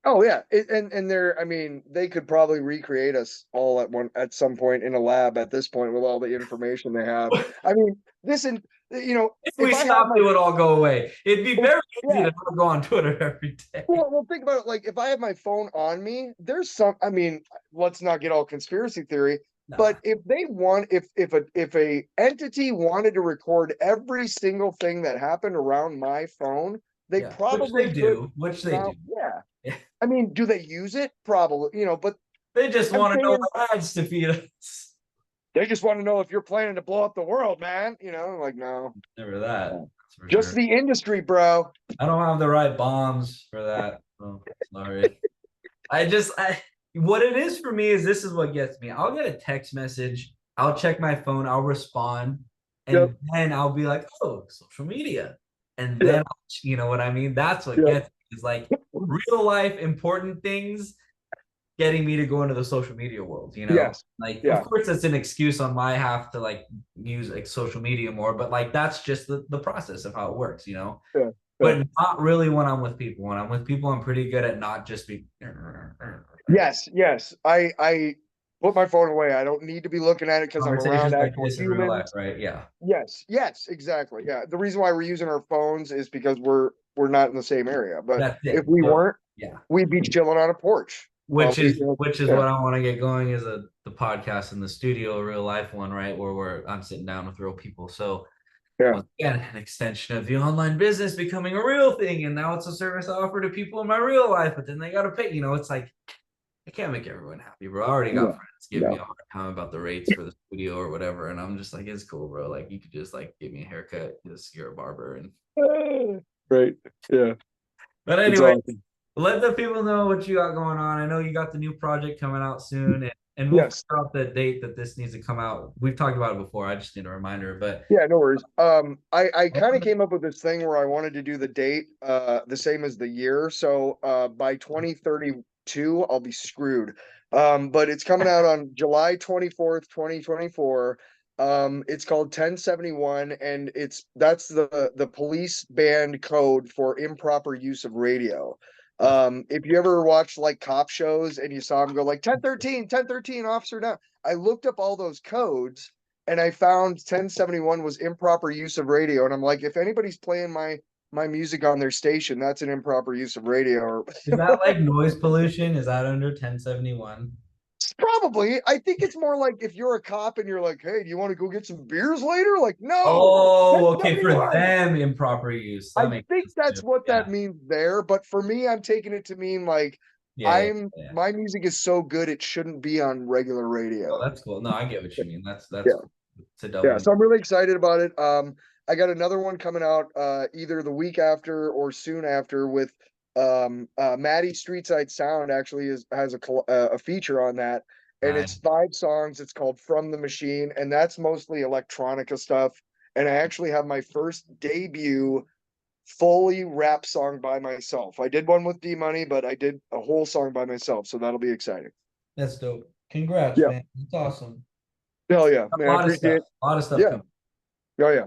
Oh yeah, and they're, I mean, they could probably recreate us all at some point in a lab at this point with all the information they have. I mean, listen, you know, if we stopped, it would all go away. It'd be very easy to not go on Twitter every day. Well, think about it. Like, if I have my phone on me, there's some. I mean, let's not get all conspiracy theory. Nah. But if they want, if a entity wanted to record every single thing that happened around my phone, they probably which they do. Which they do. Yeah. I mean, do they use it? Probably, you know, but they just want to know what ads to feed us. They just want to know if you're planning to blow up the world, man. You know, like, no. Never that. Just the industry, bro. I don't have the right bombs for that. Oh, sorry. What it is for me is this is what gets me. I'll get a text message. I'll check my phone. I'll respond. And then I'll be like, oh, social media. And then, you know what I mean? That's what gets me, is like real life important things getting me to go into the social media world, you know? Of course that's an excuse on my half to like use like social media more, but like that's just the process of how it works, you know? But not really when I'm with people. When I'm with people, I'm pretty good at not just be Yes. I put my phone away. I don't need to be looking at it because I'm around actual humans. Life, right? Yeah. Yes, exactly. Yeah. The reason why we're using our phones is because we're not in the same area. But if we weren't, we'd be chilling on a porch. Which is what I want to get going is the podcast in the studio, a real life one, right? Where I'm sitting down with real people. So again, an extension of the online business becoming a real thing. And now it's a service I offer to people in my real life, but then they got to pay. You know, it's like, I can't make everyone happy, bro. I already got friends giving me a hard time about the rates for the studio or whatever. And I'm just like, it's cool, bro. Like, you could just like give me a haircut because you're a barber. And right. Yeah. But anyway, let the people know what you got going on. I know you got the new project coming out soon. And we'll figure out the date that this needs to come out. We've talked about it before. I just need a reminder. But yeah, no worries. I kind of came up with this thing where I wanted to do the date the same as the year. So by 2032, I'll be screwed. But it's coming out on July 24th, 2024. It's called 1071, and that's the police band code for improper use of radio. If you ever watch like cop shows and you saw them go like 1013, officer down, I looked up all those codes and I found 1071 was improper use of radio. And I'm like, if anybody's playing my music on their station, that's an improper use of radio. Is that like noise pollution? Is that under 1071? Probably. I think it's more like if you're a cop and you're like, hey, do you want to go get some beers later? Like, no. Oh, okay. For them, improper use. I think that's what that means there. But for me, I'm taking it to mean like my music is so good it shouldn't be on regular radio. Oh, that's cool. No, I get what you mean. That's so I'm really excited about it. I got another one coming out either the week after or soon after with Maddie Streetside Sound actually has a feature on that, and it's 5 songs. It's called From the Machine, and that's mostly electronica stuff. And I actually have my first debut fully rap song by myself. I did one with D Money, but I did a whole song by myself, so that'll be exciting. That's dope. Congrats, man. That's awesome. Hell yeah, man. I appreciate it. A lot of stuff. Yeah. Oh yeah.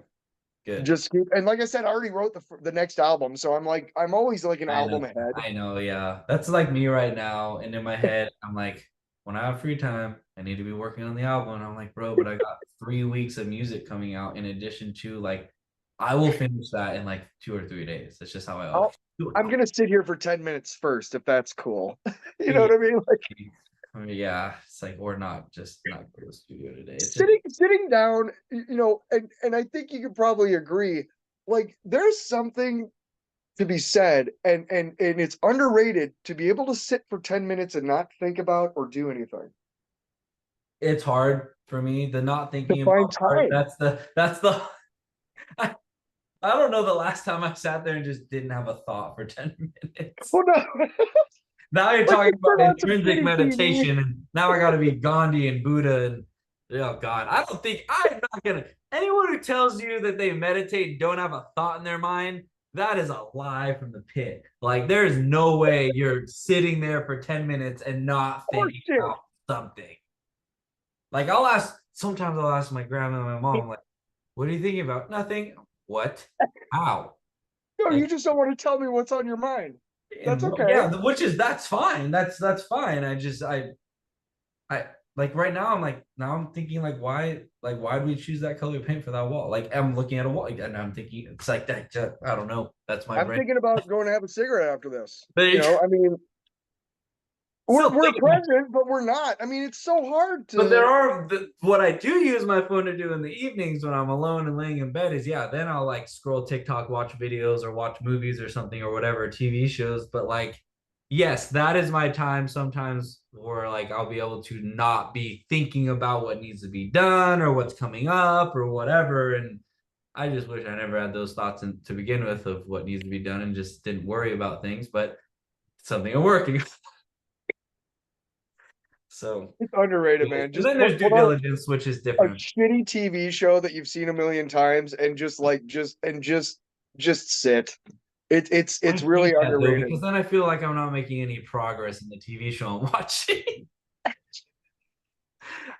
Good. just keep, and like I said, I already wrote the next album, so I'm always like an I know. album ahead. I know. Yeah. That's like me right now. And in my head, I'm like, when I have free time, I need to be working on the album. And I'm like, bro, but I got 3 weeks of music coming out in addition to like, I will finish that in like 2 or 3 days. That's just how I always I'll, do it. I'm gonna sit here for 10 minutes first, if that's cool. You know Yeah. what I mean? Like I mean, yeah, it's like, or not, just not go to the studio today. It's just, sitting down, and I think you could probably agree. Like there's something to be said, and it's underrated to be able to sit for 10 minutes and not think about or do anything. it's hard for me. The not To thinking find about part, time. that's the, I, I don't know the last time I sat there and just didn't have a thought for 10 minutes. Well, no, Now you're like talking you turn about on some intrinsic shitty TV. meditation, and now I got to be Gandhi and Buddha, and oh God, I don't think I'm not gonna. Anyone who tells you that they meditate and don't have a thought in their mind, that is a lie from the pit. Like there is no way you're sitting there for 10 minutes and not Or thinking shit. about something. Like I'll ask. Sometimes I'll ask my grandma and my mom, like, "What are you thinking about?" Nothing. What? How? No, Like you just don't want to tell me what's on your mind. That's and okay. yeah, which is that's fine. That's fine. I like right now. I'm like now. I'm thinking why do we choose that color paint for that wall? Like I'm looking at a wall and I'm thinking it's like that. Just, I don't know. That's my I'm brain. thinking about going to have a cigarette after this. But I mean, still we're thinking. present, but we're not. I mean, it's so hard But there to. are what I do use my phone to do in the evenings when I'm alone and laying in bed is yeah. Then I'll like scroll TikTok, watch videos, or watch movies or something or whatever TV shows. But like yes, that is my time sometimes where like I'll be able to not be thinking about what needs to be done or what's coming up or whatever. And I just wish I never had those thoughts to begin with of what needs to be done and just didn't worry about things. But it's something I'm working. So, It's underrated, man. and Just then there's due put on diligence, which is a different. shitty TV show that you've seen a million times and just sit. I It's really hate that though, underrated. because then I feel like I'm not making any progress in the TV show I'm watching.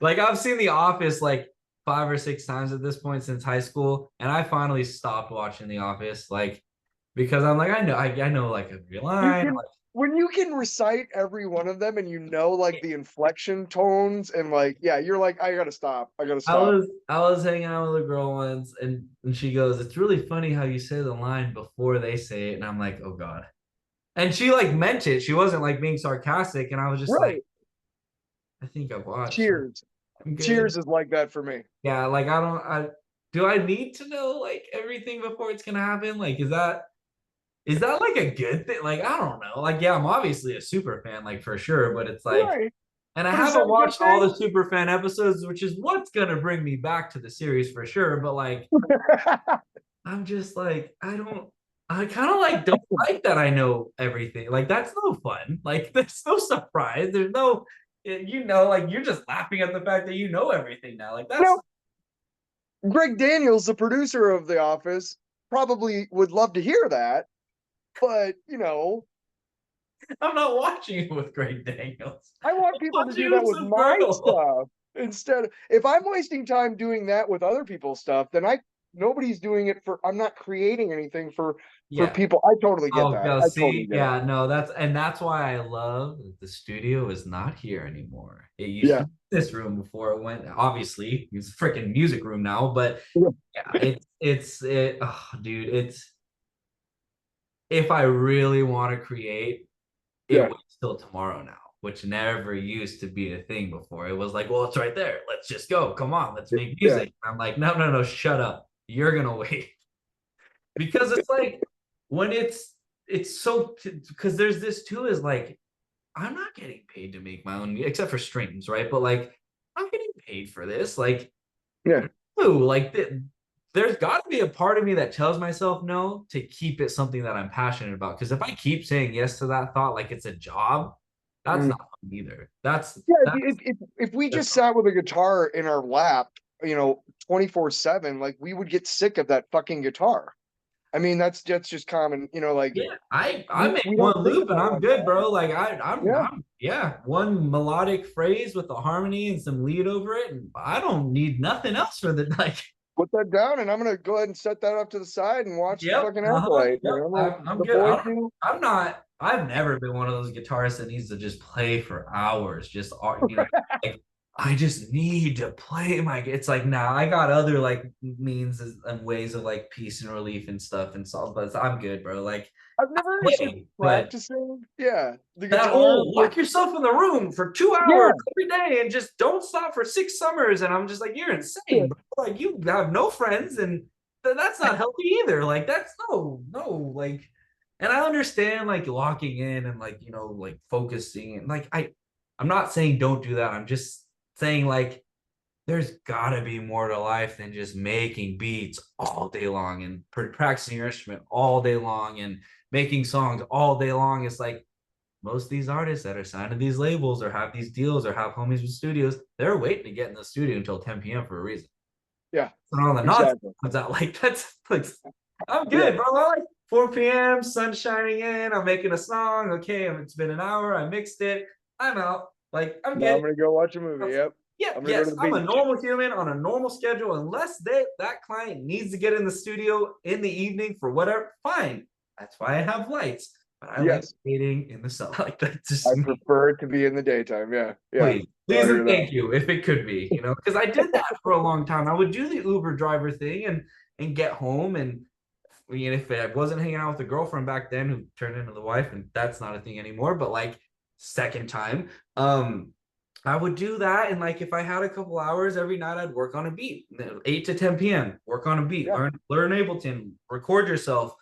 Like I've seen The Office like 5 or 6 times at this point since high school, and I finally stopped watching The Office, like because I'm like I know like every You line. can when you can recite every one of them and like the inflection tones and like yeah, you're like I gotta stop. I gotta stop. I was hanging out with a girl once, and she goes, "It's really funny how you say the line before they say it," and I'm like, "Oh God." And she like meant it. She wasn't like being sarcastic, and I was just like, Right. "I think I've watched. Cheers. I'm good." Cheers is like that for me. Yeah, like I don't I do I need to know like everything before it's gonna happen? Like is that like a good thing? Like I don't know. Like yeah, I'm obviously a super fan, like for sure, but it's like Right. and I But is that haven't a good watched all thing? the super fan episodes, which is what's gonna bring me back to the series for sure. But like I'm just like I kind of like don't like that I know everything. Like that's no fun. Like there's no surprise. There's no like you're just laughing at the fact that you know everything now. Like that's Now, Greg Daniels, the producer of The Office, probably would love to hear that, but I'm not watching it with Greg Daniels. I want I'm people to watching do it that with with some my girl. stuff instead. If I'm wasting time doing that with other people's stuff, then nobody's doing it for. I'm not creating anything for Yeah. people. I totally get Oh, that. no, I totally see, get it. yeah, no, that's why I love that the studio is not here anymore. It used Yeah. to be this room before it went. Obviously, it's a freaking music room now, but Yeah. yeah, oh, dude, it's if I really want to create, it Yeah. waits till tomorrow now, which never used to be a thing before. It was like, well, it's right there. Let's just go. Come on, let's make Yeah. music. I'm like, no, no, no, shut up. You're gonna wait because it's like when it's so because there's this too is like I'm not getting paid to make my own except for streams, right? But like I'm getting paid for this. Like, Yeah. ooh, like there's got to be a part of me that tells myself no to keep it something that I'm passionate about. Because if I keep saying yes to that thought like it's a job, that's Mhm. not fun either. That's Yeah. that's If we just sat with a guitar in our lap, 24/7, like we would get sick of that fucking guitar. I mean, that's just common, like yeah. I we make we don't one think loop and about it I'm like good, that. bro. Like Yeah. I'm yeah, one melodic phrase with a harmony and some lead over it, and I don't need nothing else for the like. put that down, and I'm gonna go ahead and set that up to the side and watch the Yep. fucking Uh-huh. acolyte. Yep. I'm The good. boys do. I'm not. I've never been one of those guitarists that needs to just play for hours. Just like I just need to play my. It's like now I got other like means and ways of like peace and relief and stuff and so. But I'm good, bro. Like I've never understood play, but practicing. Yeah, the that guitar. whole lock yourself in the room for 2 hours Yeah, every day and just don't stop for 6 summers. And I'm just like, you're yeah, insane, bro. Like you have no friends and that's not healthy either. Like that's no, like, and I understand like locking in and like, like focusing and like, I'm not saying don't do that. I'm just saying like, there's gotta be more to life than just making beats all day long and practicing your instrument all day long and making songs all day long. It's like, most of these artists that are signed to these labels or have these deals or have homies with studios, they're waiting to get in the studio until 10 p.m. for a reason. yeah, So all the nonsense exactly. comes out like that's like I'm Yeah. good, bro. I like 4 p.m. sun shining in. I'm making a song. Okay, it's been an hour. I mixed it. I'm out. Like I'm Now I'm good. gonna go watch a movie. Yep. Yeah, I'm gonna go to yes, the I'm a beach. normal human on a normal schedule. Unless that client needs to get in the studio in the evening for whatever, fine. That's why I have lights. But I like Yes, skating in the sun. Like that's I just me. prefer it to be in the daytime. Yeah, yeah. Please, No, I please, hear and that. thank you. If it could be, because I did that for a long time. I would do the Uber driver thing and get home and if I wasn't hanging out with the girlfriend back then who turned into the wife, and that's not a thing anymore, but like second time, I would do that. And like if I had a couple hours every night, I'd work on a beat, 8 to 10 p.m. Work on a beat, Yeah, learn Ableton, record yourself,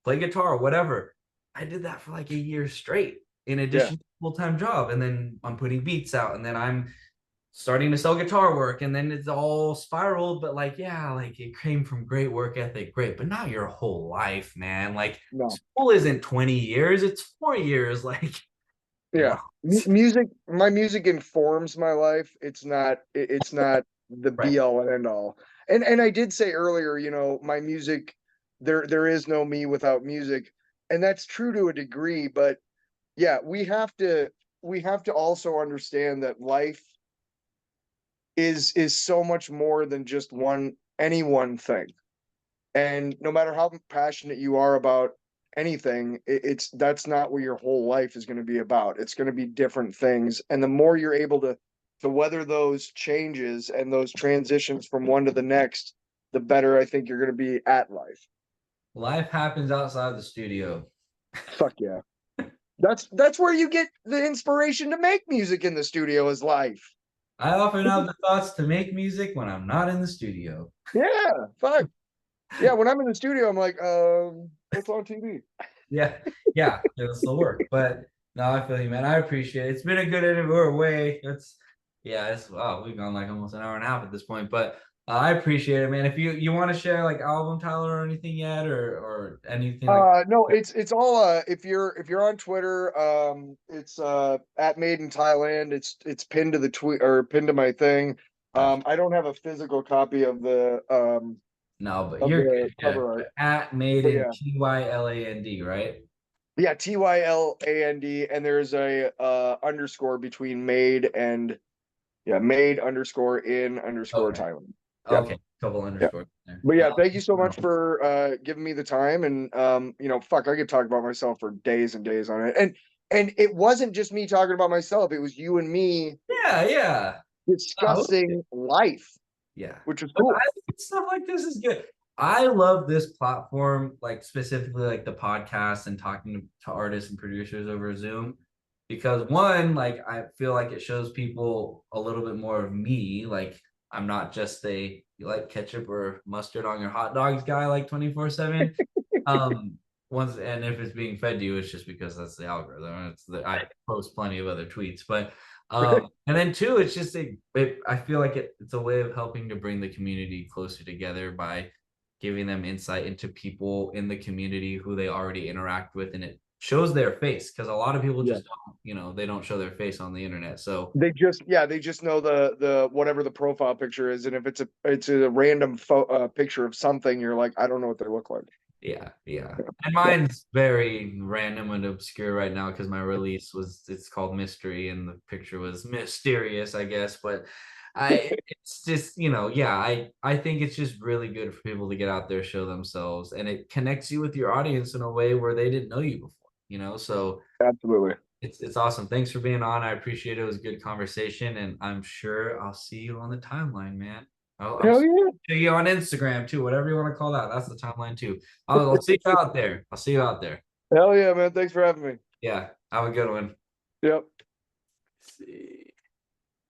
play guitar, whatever. I did that for like a year straight in yeah. addition to full-time job. And then I'm putting beats out, and then I'm starting to sell guitar work, and then it's all spiraled. But like, yeah, like it came from great work ethic, great, but not your whole life, man. Like No. school isn't 20 years, it's 4 years. Like, you know, Yeah. Music. My music informs my life. It's not the right. be all and end all. And I did say earlier, my music. There is no me without music, and that's true to a degree. But yeah, we have to also understand that life is so much more than just any one thing. And no matter how passionate you are about anything, that's not what your whole life is going to be about. It's going to be different things, and the more you're able to weather those changes and those transitions from one to the next, the better I think you're going to be at life. Life happens outside the studio. Fuck yeah. That's where you get the inspiration to make music in the studio is life. I often have the thoughts to make music when I'm not in the studio. Yeah, fuck. Yeah, when I'm in the studio, I'm like, what's on TV? Yeah, yeah, it'll still work. But no, I feel you, man. I appreciate it. It's been a good interview. We're away. It's wow, we've gone like almost an hour and a half at this point. But I appreciate it, man. If you want to share like album title or anything yet, or anything like No, it's all if you're on Twitter, it's at Made in Thailand. It's pinned to the tweet or pinned to my thing. that. I don't have a physical copy No, but of you're the good. Yeah, cover art. at made But in yeah. Tyland, right? Yeah, Tyland, and there's a underscore between made and yeah, made underscore in underscore Okay. Thailand. Yep. Okay. Couple Yep. underscores there. But No, yeah, thank you so no. much for giving me the time. And fuck, I could talk about myself for days and days on it. And it wasn't just me talking about myself, it was you and me Yeah, yeah. Oh, discussing life, yeah. which was But cool. I think stuff like this is good. I love this platform, like specifically like the podcast and talking to artists and producers over Zoom, because one, like I feel like it shows people a little bit more of me. Like I'm not just a you like ketchup or mustard on your hot dogs guy like 24/7. Um, once and if it's being fed to you, it's just because that's the algorithm. I post plenty of other tweets, but and then two, it's just I feel like it's a way of helping to bring the community closer together by giving them insight into people in the community who they already interact with, and it shows their face because a lot of people Yeah. just don't, they don't show their face on the internet. So They just know the whatever the profile picture is, and if it's a random picture of something, you're like, I don't know what they look like. yeah, yeah. And Yeah. mine's very random and obscure right now because my release it's called Mystery and the picture was mysterious, I guess. But It's just, yeah, I think it's just really good for people to get out there, show themselves, and it connects you with your audience in a way where they didn't know you before. So Absolutely. it's awesome. Thanks for being on. I appreciate it. It was a good conversation, and I'm sure I'll see you on the timeline, man. I'll Hell see yeah. you on Instagram too, whatever you want to call that. That's the timeline too. I'll see you out there. I'll see you out there. Hell yeah, man. Thanks for having me. Yeah. Have a good one. Yep. See.